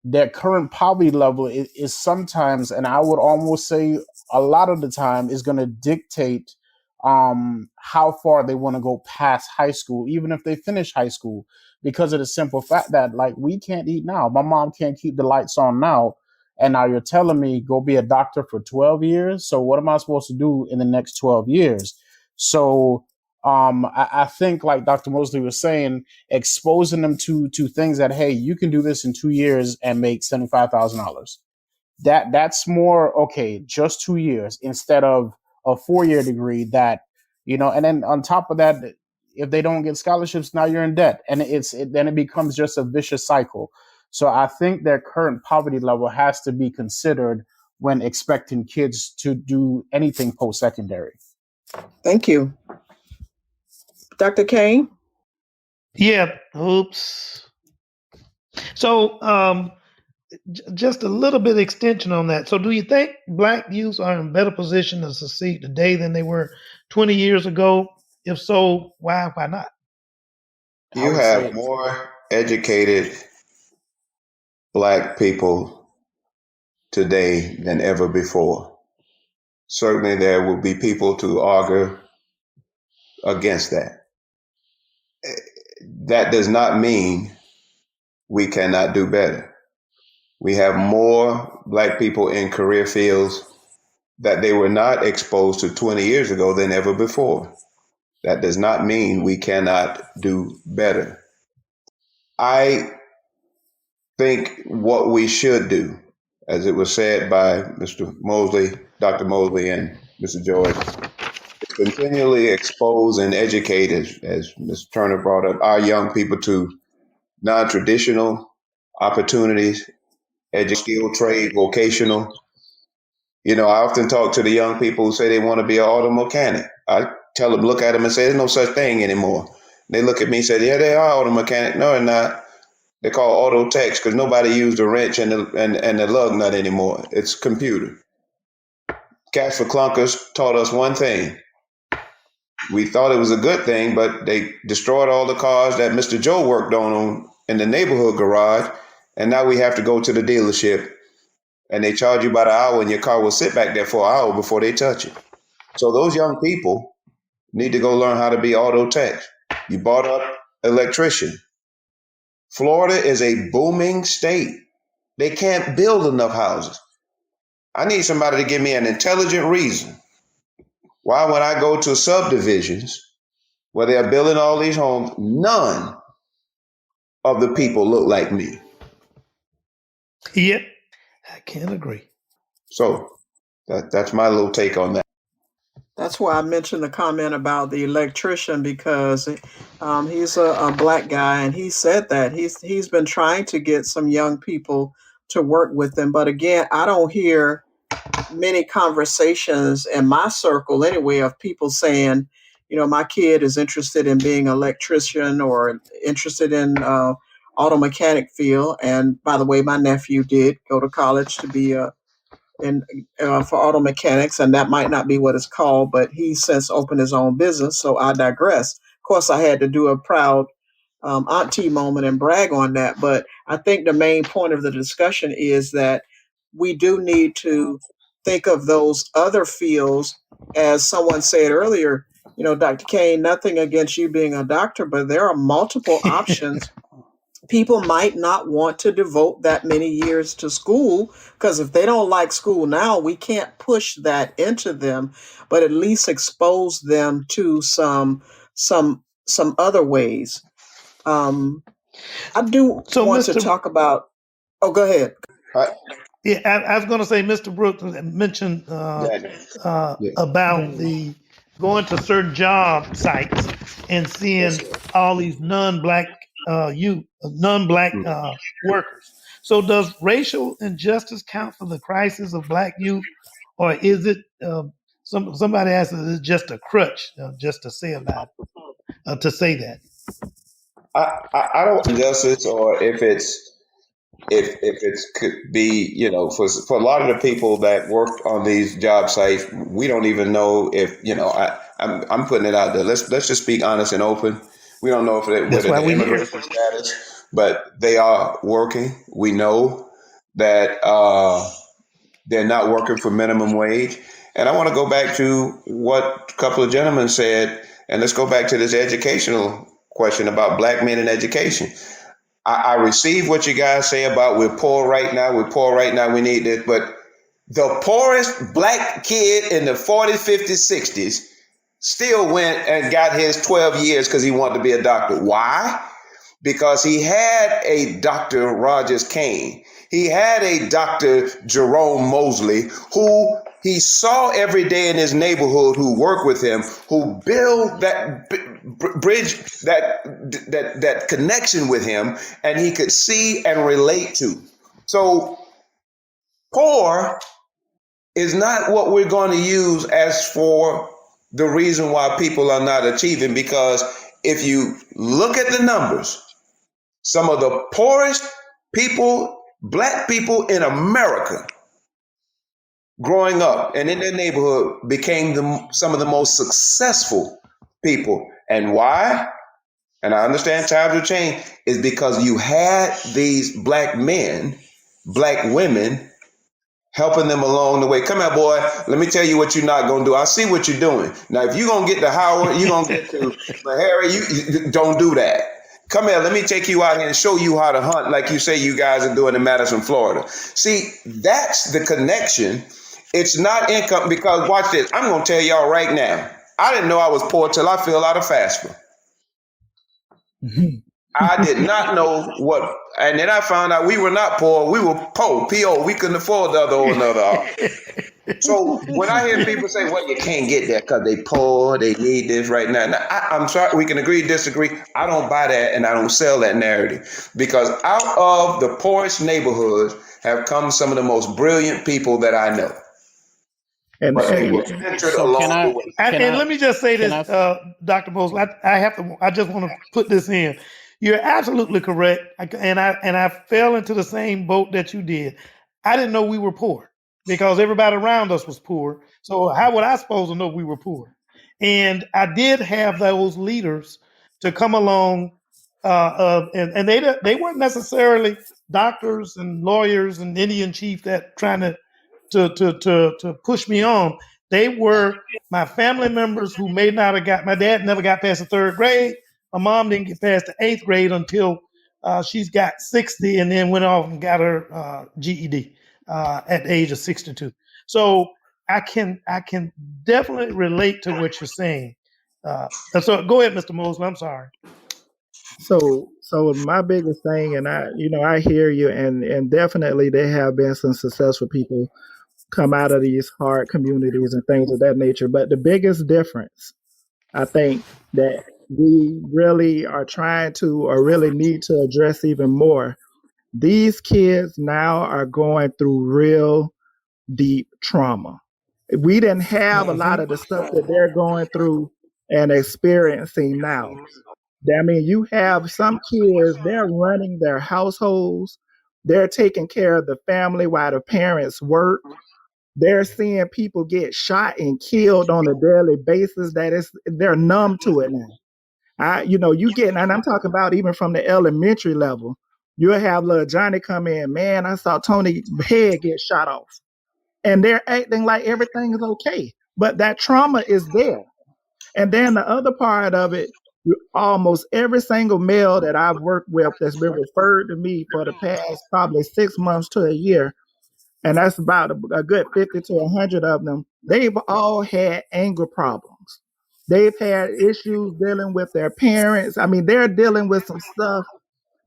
their current poverty level is sometimes, and I would almost say a lot of the time, is going to dictate how far they want to go past high school, even if they finish high school, because of the simple fact that, like, we can't eat now. My mom can't keep the lights on now. And now you're telling me go be a doctor for 12 years. So what am I supposed to do in the next 12 years? So I think, like Dr. Mosley was saying, exposing them to things that, hey, you can do this in 2 years and make $75,000. That's more okay, just 2 years instead of a 4 year degree that, and then on top of that, if they don't get scholarships, now you're in debt, and then it becomes just a vicious cycle. So I think their current poverty level has to be considered when expecting kids to do anything post-secondary. Thank you. Dr. Kane? Yeah. Oops. So, just a little bit of extension on that. So, do you think Black youth are in a better position to succeed today than they were 20 years ago? If so, why? Why not? I You would have say more educated Black people today than ever before. Certainly there will be people to argue against that. That does not mean we cannot do better. We have more Black people in career fields that they were not exposed to 20 years ago than ever before. That does not mean we cannot do better. I think what we should do, as it was said by Mr. Mosley, Dr. Mosley, and Mr. George, is continually expose and educate, as Ms. Turner brought up, our young people to non-traditional opportunities, skill, trade, vocational. I often talk to the young people who say they want to be an auto mechanic. I tell them, look at them and say, there's no such thing anymore. They look at me and say, yeah, they are auto mechanic. No, they're not. They're called auto techs because nobody used the wrench and the lug nut anymore. It's computer. Cash for Clunkers taught us one thing. We thought it was a good thing, but they destroyed all the cars that Mr. Joe worked on in the neighborhood garage, and now we have to go to the dealership, and they charge you by the hour, and your car will sit back there for an hour before they touch it. So those young people need to go learn how to be auto techs. You brought up electrician. Florida is a booming state. They can't build enough houses. I need somebody to give me an intelligent reason why, when I go to subdivisions where they're building all these homes, none of the people look like me. Yep, I can't agree. So that's my little take on that. That's why I mentioned the comment about the electrician, because he's a Black guy, and he said that he's been trying to get some young people to work with him. But again, I don't hear many conversations in my circle anyway of people saying, my kid is interested in being an electrician or interested in auto mechanic field. And by the way, my nephew did go to college to be for auto mechanics, and that might not be what it's called, but he's since opened his own business. So I digress. Of course, I had to do a proud auntie moment and brag on that. But I think the main point of the discussion is that we do need to think of those other fields, as someone said earlier. Dr. Kane, nothing against you being a doctor, but there are multiple options. People might not want to devote that many years to school, because if they don't like school now, we can't push that into them, but at least expose them to some other ways. I do So, want to Mr. talk about. Oh, go ahead. Yeah, I was going to say, Mr. Brooks mentioned Yeah. about the going to certain job sites and seeing all these non-black workers. So, does racial injustice count for the crisis of Black youth, or is it somebody asked, is it just a crutch just to say about to say that? I don't know injustice, or if it could be, for a lot of the people that work on these job sites, we don't even know if, I'm putting it out there. Let's just be honest and open. We don't know if That's whether why the we're here. immigration status, but they are working. We know that they're not working for minimum wage. And I want to go back to what a couple of gentlemen said, and let's go back to this educational question about Black men in education. I receive what you guys say about we're poor right now, we need this, but the poorest Black kid in the 40s, 50s, 60s still went and got his 12 years because he wanted to be a doctor. Why? Because he had a Dr. Rogers Kane. He had a Dr. Jerome Mosley, who he saw every day in his neighborhood, who worked with him, who built that bridge, that connection with him, and he could see and relate to. So poor is not what we're going to use as for the reason why people are not achieving, because if you look at the numbers, some of the poorest people, Black people in America, growing up and in their neighborhood, became some of the most successful people. And why? And I understand times will change, is because you had these Black men, Black women helping them along the way. Come here, boy. Let me tell you what you're not going to do. I see what you're doing. Now, if you're going to get to Howard, you're going to get to Harry, you don't do that. Come here, let me take you out here and show you how to hunt like you say you guys are doing in Madison, Florida. See, that's the connection. It's not income because watch this. I'm going to tell y'all right now. I didn't know I was poor till I filled out a FAFSA. I did not know what, and then I found out we were not poor. We were poor, P-O. We couldn't afford the other or another R. So when I hear people say, well, you can't get that because they poor, they need this right now. Now I'm sorry, we can agree, disagree. I don't buy that and I don't sell that narrative because out of the poorest neighborhoods have come some of the most brilliant people that I know. And, But they were and mentored So can along the I way. And let me just say can this, I Dr. Mosley. I just want to put this in. You're absolutely correct, and I fell into the same boat that you did. I didn't know we were poor because everybody around us was poor. So how would I supposed to know we were poor? And I did have those leaders to come along, and they weren't necessarily doctors and lawyers and Indian chief that trying to push me on. They were my family members who may not have got. My dad never got past the third grade. My mom didn't get past the eighth grade until she's got 60, and then went off and got her GED at the age of 62. So I can definitely relate to what you're saying. So go ahead, Mr. Mosley. I'm sorry. so my biggest thing, and I hear you, and definitely there have been some successful people come out of these hard communities and things of that nature. But the biggest difference, I think, that we really are trying to, or really need to address even more, these kids now are going through real deep trauma. We didn't have a lot Mm-hmm. of the stuff that they're going through and experiencing now. I mean, you have some kids, they're running their households, they're taking care of the family while the parents work. They're seeing people get shot and killed on a daily basis. They're numb to it now. You get, and I'm talking about even from the elementary level. You'll have little Johnny come in, man, I saw Tony's head get shot off. And they're acting like everything is okay. But that trauma is there. And then the other part of it, almost every single male that I've worked with that's been referred to me for the past probably 6 months to a year, and that's about a good 50 to 100 of them, they've all had anger problems. They've had issues dealing with their parents. I mean, they're dealing with some stuff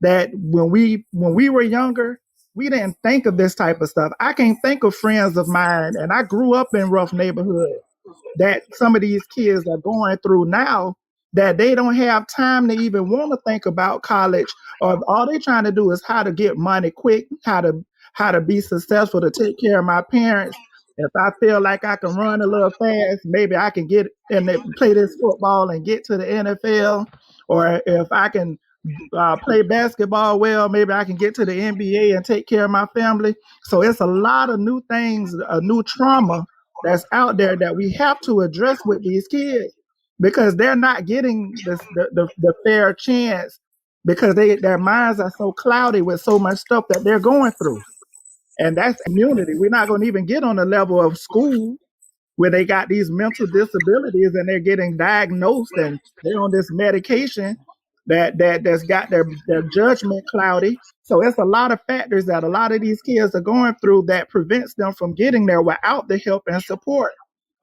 that when we were younger, we didn't think of this type of stuff. I can't think of friends of mine, and I grew up in rough neighborhoods, that some of these kids are going through now, that they don't have time to even want to think about college, or all they're trying to do is how to get money quick, how to be successful, to take care of my parents. If I feel like I can run a little fast, maybe I can get and play this football and get to the NFL, or if I can play basketball well, maybe I can get to the NBA and take care of my family. So it's a lot of new things, a new trauma that's out there that we have to address with these kids, because they're not getting the fair chance, because their minds are so cloudy with so much stuff that they're going through. And that's community. We're not going to even get on the level of school, where they got these mental disabilities and they're getting diagnosed and they're on this medication that's got their judgment cloudy. So it's a lot of factors that a lot of these kids are going through that prevents them from getting there without the help and support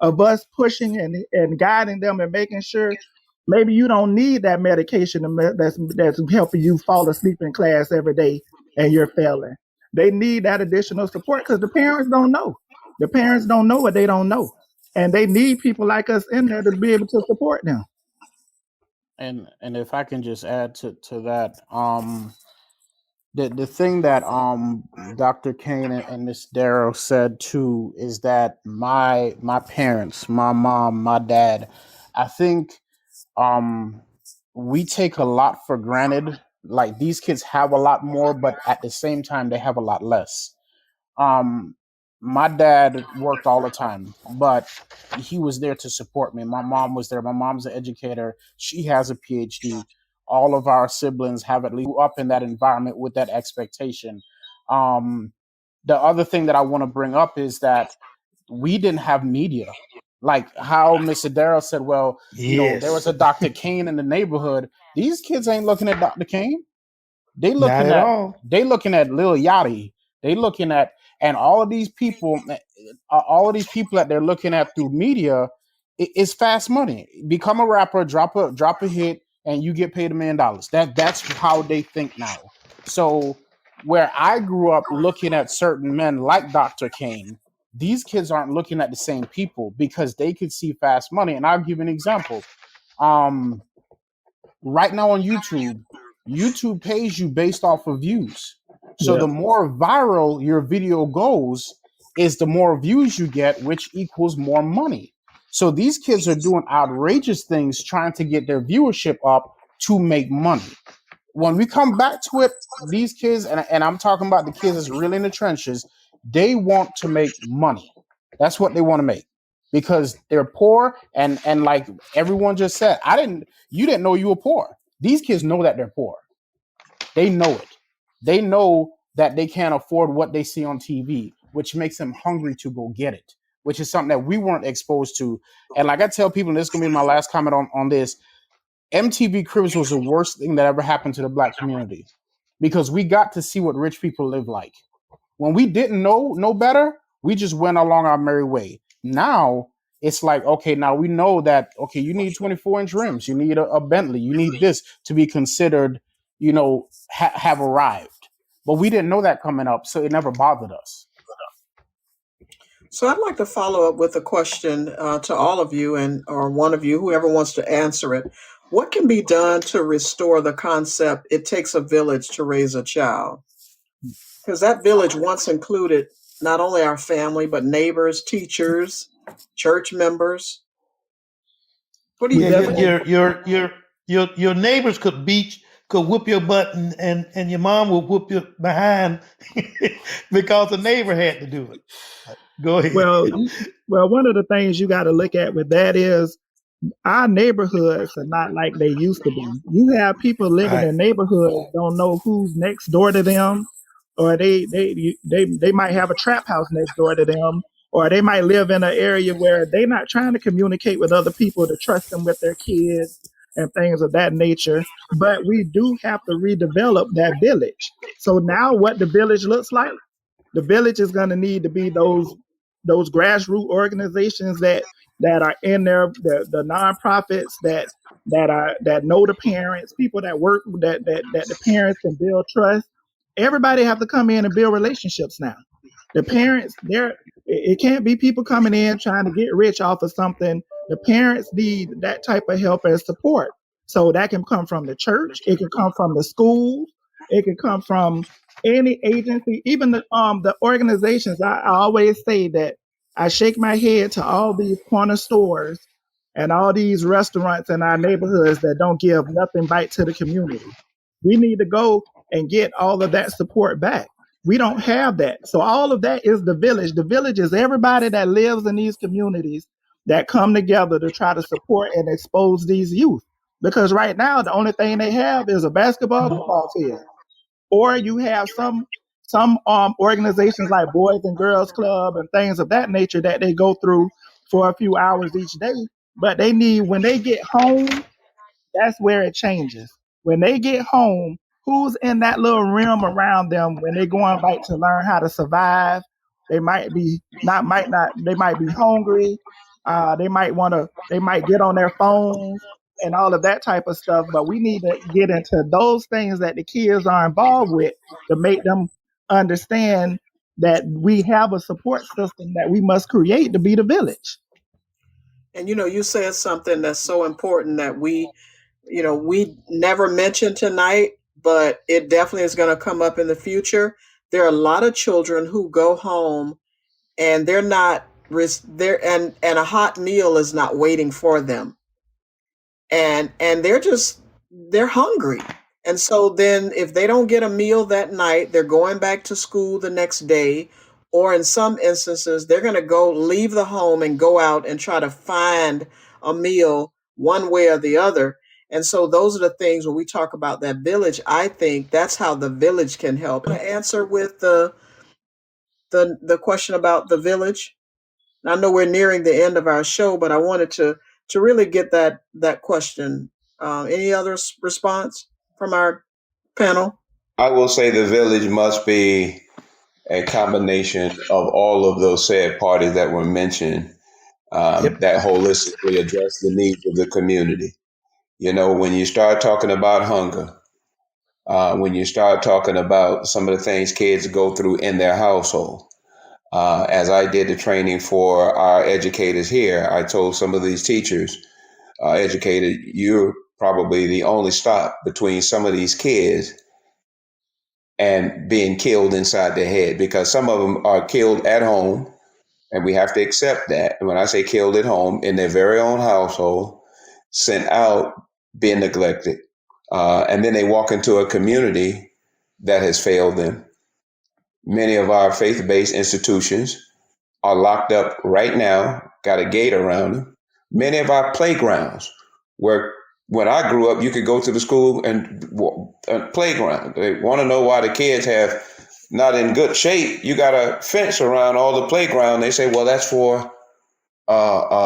of us pushing and guiding them and making sure maybe you don't need that medication that's helping you fall asleep in class every day and you're failing. They need that additional support because the parents don't know. The parents don't know what they don't know, and they need people like us in there to be able to support them. and if I can just add to that, the thing that Dr. Kane and Miss Darrow said too is that my parents, my mom, my dad, I think um we take a lot for granted. Like, these kids have a lot more, but at the same time they have a lot less. um my dad worked all the time, but he was there to support me. My mom was there. My mom's an educator. She has a PhD. All of our siblings have at least grew up in that environment with that expectation. um The other thing that I want to bring up is that we didn't have media. Like how Mr. Darrell said, well, there was Yes. a Dr. Kane in the neighborhood. These kids ain't looking at Dr. Kane. They Not looking at at all. they looking at Lil Yachty. They looking at, and all of these people that they're looking at through media is fast money. Become a rapper, drop a hit, and you get paid $1 million. That's how they think now. So where I grew up looking at certain men like Dr. Kane, these kids aren't looking at the same people because they could see fast money. And I'll give you an example. Um, right now on YouTube pays you based off of views. So Yeah. the more viral your video goes, is the more views you get, which equals more money. So these kids are doing outrageous things trying to get their viewership up to make money. When we come back to it, these kids, and I'm talking about the kids that's really in the trenches, they want to make money. That's what they want to make because they're poor, and like everyone just said, you didn't know you were poor. These kids know that they're poor. They know it. They know that they can't afford what they see on TV, which makes them hungry to go get it, which is something that we weren't exposed to. And like I tell people, and this is going to be my last comment on this, MTV Cribs was the worst thing that ever happened to the black community because we got to see what rich people live like. When we didn't know no better, we just went along our merry way. Now it's like, okay, now we know that, okay, you need 24-inch rims, you need a Bentley, you need this to be considered, have arrived. But we didn't know that coming up, so it never bothered us. So I'd like to follow up with a question to all of you, and or one of you, whoever wants to answer it. What can be done to restore the concept "it takes a village to raise a child"? Because that village once included not only our family but neighbors, teachers, church members. What do Yeah, you your think? your your your your neighbors could whoop your butt, and your mom will whoop your behind because the neighbor had to do it. Go ahead. Well, one of the things you got to look at with that is our neighborhoods are not like they used to be. You have people living Right. in neighborhoods don't know who's next door to them, or they might have a trap house next door to them, or they might live in an area where they're not trying to communicate with other people to trust them with their kids and things of that nature. But we do have to redevelop that village. So now, what the village looks like, the village is going to need to be those grassroots organizations that are in there, the nonprofits that know the parents, people that work that the parents can build trust. Everybody have to come in and build relationships now. The parents, it can't be people coming in trying to get rich off of something. The parents need that type of help and support. So that can come from the church, it can come from the schools, it can come from any agency, even the organizations. I always say that I shake my head to all these corner stores and all these restaurants in our neighborhoods that don't give nothing back to the community. We need to go and get all of that support back. We don't have that. So all of that is the village. The village is everybody that lives in these communities that come together to try to support and expose these youth. Because right now the only thing they have is a basketball football field, or you have some organizations like Boys and Girls Club and things of that nature that they go through for a few hours each day. But they need, when they get home, that's where it changes. When they get home, who's in that little realm around them when they're going back to learn how to survive? They might be hungry. They might get on their phones and all of that type of stuff. But we need to get into those things that the kids are involved with to make them understand that we have a support system that we must create to be the village. And you said something that's so important that we never mentioned tonight, but it definitely is going to come up in the future. There are a lot of children who go home and they're not there, and a hot meal is not waiting for them, and they're hungry. And so then if they don't get a meal that night, they're going back to school the next day, or in some instances they're going to go leave the home and go out and try to find a meal one way or the other. And so those are the things when we talk about that village, I think that's how the village can help. To answer with the the question about the village? I know we're nearing the end of our show, but I wanted to really get that question. Any other response from our panel? I will say the village must be a combination of all of those said parties that were mentioned, Yep. that holistically address the needs of the community. You know, when you start talking about hunger, when you start talking about some of the things kids go through in their household, as I did the training for our educators here, I told some of these teachers, educated, you're probably the only stop between some of these kids and being killed inside their head, because some of them are killed at home, and we have to accept that. And when I say killed at home, in their very own household, sent out, being neglected, and then they walk into a community that has failed them. Many of our faith-based institutions are locked up right now, got a gate around them. Many of our playgrounds, where when I grew up, you could go to the school and playground. They want to know why the kids have not in good shape. You got a fence around all the playground. They say, well, that's for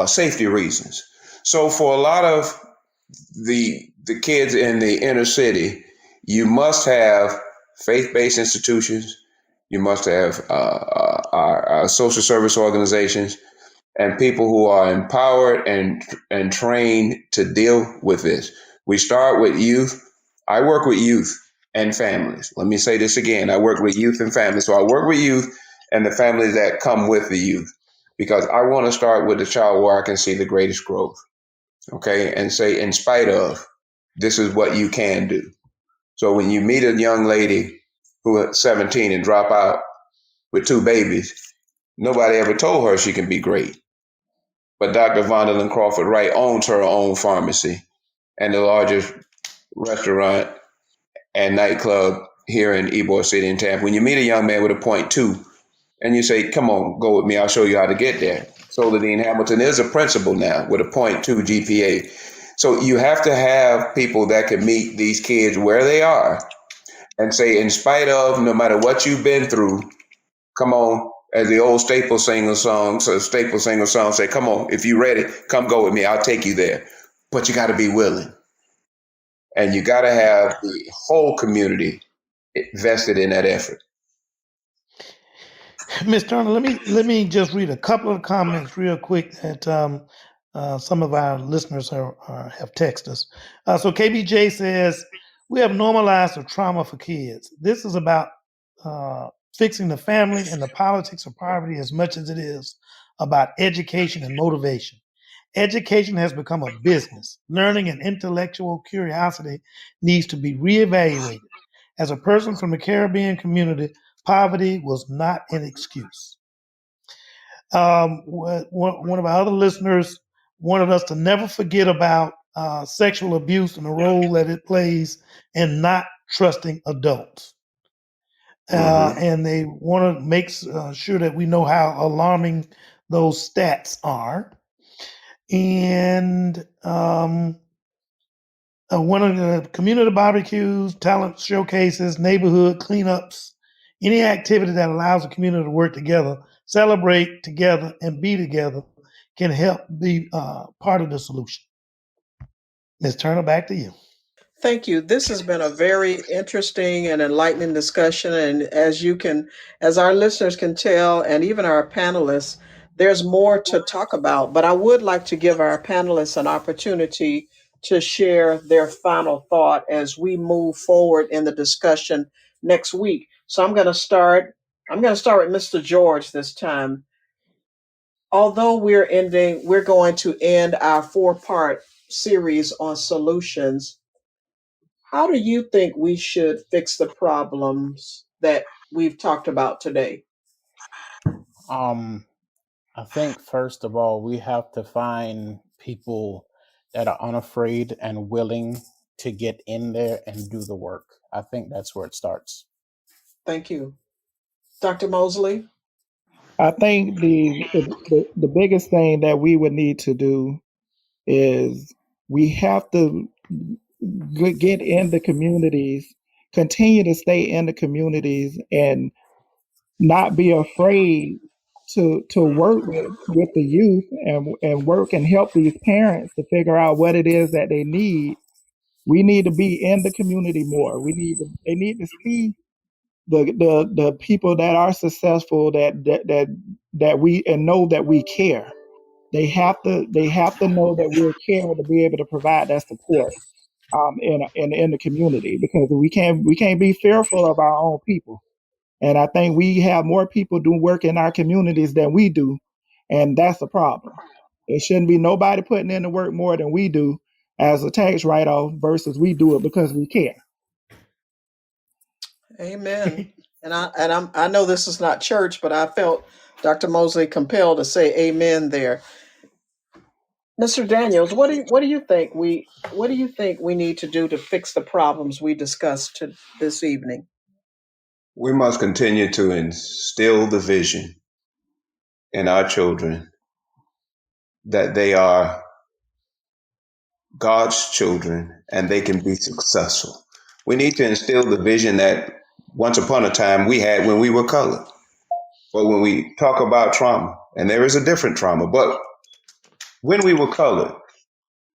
safety reasons. So for a lot of the kids in the inner city, you must have faith-based institutions. You must have our social service organizations and people who are empowered and trained to deal with this. We start with youth. I work with youth and families. Let me say this again. I work with youth and families. So I work with youth and the families that come with the youth, because I want to start with the child where I can see the greatest growth. Okay. And say, in spite of, this is what you can do. So when you meet a young lady who is 17 and drop out with two babies, nobody ever told her she can be great. But Dr. Vondelin Crawford Wright owns her own pharmacy and the largest restaurant and nightclub here in Ybor City in Tampa. When you meet a young man with a .2 and you say, come on, go with me, I'll show you how to get there. Soledine Hamilton is a principal now with a .2 GPA. So you have to have people that can meet these kids where they are and say, in spite of, no matter what you've been through, come on, as the old Staple Singer song say, come on, if you're ready, come go with me. I'll take you there. But you got to be willing. And you got to have the whole community vested in that effort. Ms. Turner, let me just read a couple of comments real quick that some of our listeners have texted us. So KBJ says, we have normalized the trauma for kids. This is about fixing the family and the politics of poverty as much as it is about education and motivation. Education has become a business. Learning and intellectual curiosity needs to be reevaluated. As a person from the Caribbean community, poverty was not an excuse. One of our other listeners wanted us to never forget about sexual abuse and the role that it plays in not trusting adults. And they want to make sure that we know how alarming those stats are. And one of the community barbecues, talent showcases, neighborhood cleanups, any activity that allows the community to work together, celebrate together, and be together can help be part of the solution. Ms. Turner, back to you. Thank you. This has been a very interesting and enlightening discussion. And as our listeners can tell, and even our panelists, there's more to talk about. But I would like to give our panelists an opportunity to share their final thought as we move forward in the discussion next week. So I'm going to start. I'm going to start with Mr. George this time. Although we're going to end our four-part series on solutions, how do you think we should fix the problems that we've talked about today? Um, I think first of all, we have to find people that are unafraid and willing to get in there and do the work. I think that's where it starts. Thank you. Dr. Mosley? I think the biggest thing that we would need to do is we have to get in the communities, continue to stay in the communities, and not be afraid to work with the youth and work and help these parents to figure out what it is that they need. We need to be in the community more. They need to see the people that are successful that we and know that we care. They have to know that we're care to be able to provide that support in the community, because we can't be fearful of our own people. And I think we have more people do work in our communities than we do, and that's a problem. It shouldn't be nobody putting in the work more than we do as a tax write-off versus we do it because we care. Amen. I know this is not church, but I felt Dr. Mosley compelled to say amen there. Mr. Daniels, what do you think we need to do to fix the problems we discussed this evening? We must continue to instill the vision in our children that they are God's children and they can be successful. We need to instill the vision that once upon a time we had when we were colored. But when we talk about trauma, and there is a different trauma, but when we were colored,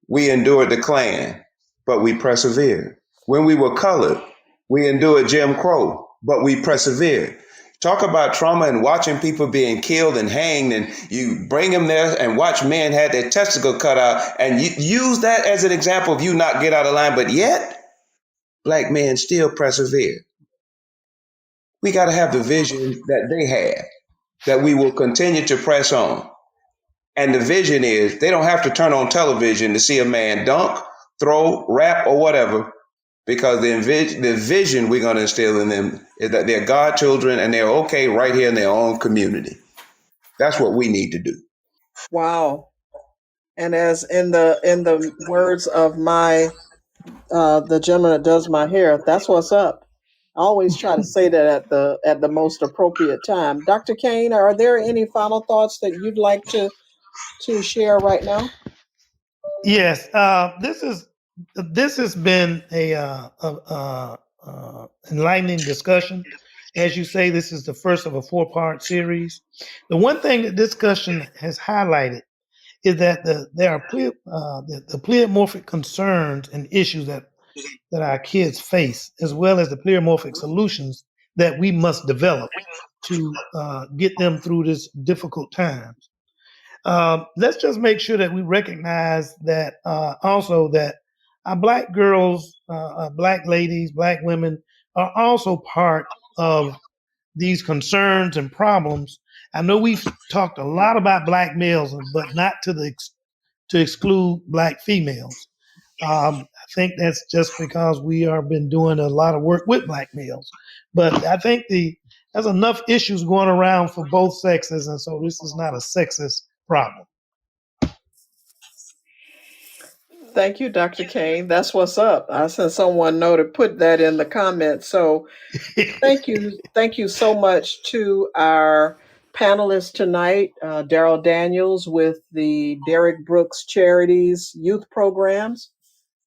we endured the Klan, but we persevered. When we were colored, we endured Jim Crow, but we persevered. Talk about trauma and watching people being killed and hanged, and you bring them there and watch men had their testicle cut out, and you use that as an example of you not get out of line, but yet black men still persevere. We got to have the vision that they had, that we will continue to press on. And the vision is they don't have to turn on television to see a man dunk, throw, rap, or whatever, because the vision we're going to instill in them is that they're God children and they're okay right here in their own community. That's what we need to do. Wow. And as in the words of my the gentleman that does my hair, that's what's up. I always try to say that at the most appropriate time. Dr. Kane, are there any final thoughts that you'd like to share right now? Yes, this has been a enlightening discussion. As you say, this is the first of a 4-part series. The one thing that discussion has highlighted is that there are the pleomorphic concerns and issues that our kids face, as well as the pleomorphic solutions that we must develop to get them through this difficult times. Let's just make sure that we recognize that also that our black girls, black ladies, black women are also part of these concerns and problems. I know we've talked a lot about black males, but not to exclude black females. I think that's just because we have been doing a lot of work with black males. But I think there's enough issues going around for both sexes, and so this is not a sexist problem. Thank you, Dr. Kane. That's what's up. I sent someone know to put that in the comments. So thank you so much to our panelists tonight, Daryl Daniels with the Derrick Brooks Charities Youth Programs,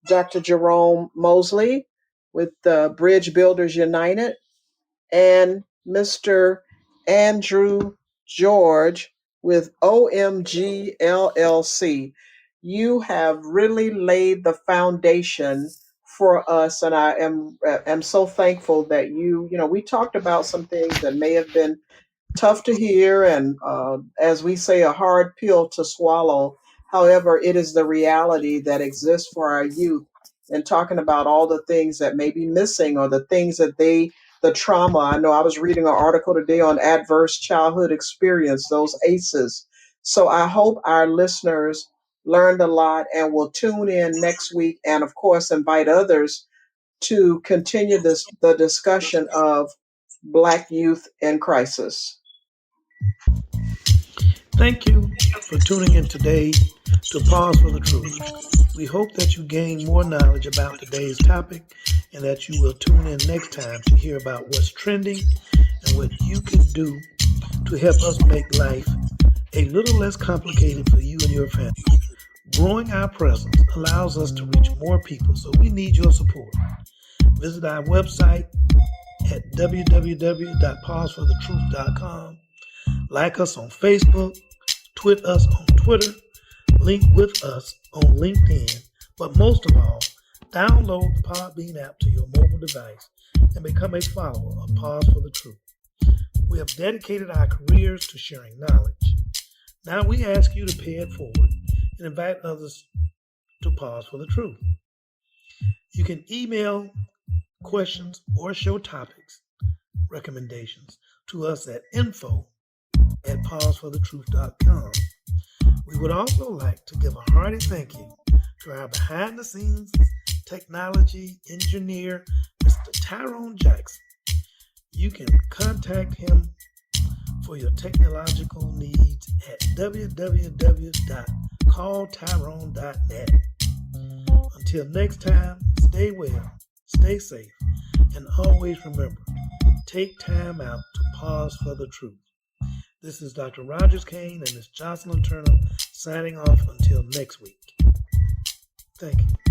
Dr. Jerome Mosley with the Bridge Builders United, and Mr. Andrew George with OMG LLC. You have really laid the foundation for us, and I am so thankful that we talked about some things that may have been tough to hear and, as we say, a hard pill to swallow. However, it is the reality that exists for our youth, and talking about all the things that may be missing or the things that the trauma. I know I was reading an article today on adverse childhood experience, those ACEs. So I hope our listeners learned a lot and will tune in next week, and of course invite others to continue the discussion of Black youth in crisis. Thank you for tuning in today to Pause for the Truth. We hope that you gain more knowledge about today's topic and that you will tune in next time to hear about what's trending and what you can do to help us make life a little less complicated for you and your family. Growing our presence allows us to reach more people, so we need your support. Visit our website at www.pauseforthetruth.com. Like us on Facebook, tweet us on Twitter, link with us on LinkedIn, but most of all, download the Podbean app to your mobile device and become a follower of Pause for the Truth. We have dedicated our careers to sharing knowledge. Now we ask you to pay it forward and invite others to Pause for the Truth. You can email questions or show topics recommendations to us at info@pauseforthetruth.com. We would also like to give a hearty thank you to our behind-the-scenes technology engineer, Mr. Tyrone Jackson. You can contact him for your technological needs at www.calltyrone.net. Until next time, stay well, stay safe, and always remember, take time out to pause for the truth. This is Dr. Rogers Kane and Ms. Jocelyn Turner signing off until next week. Thank you.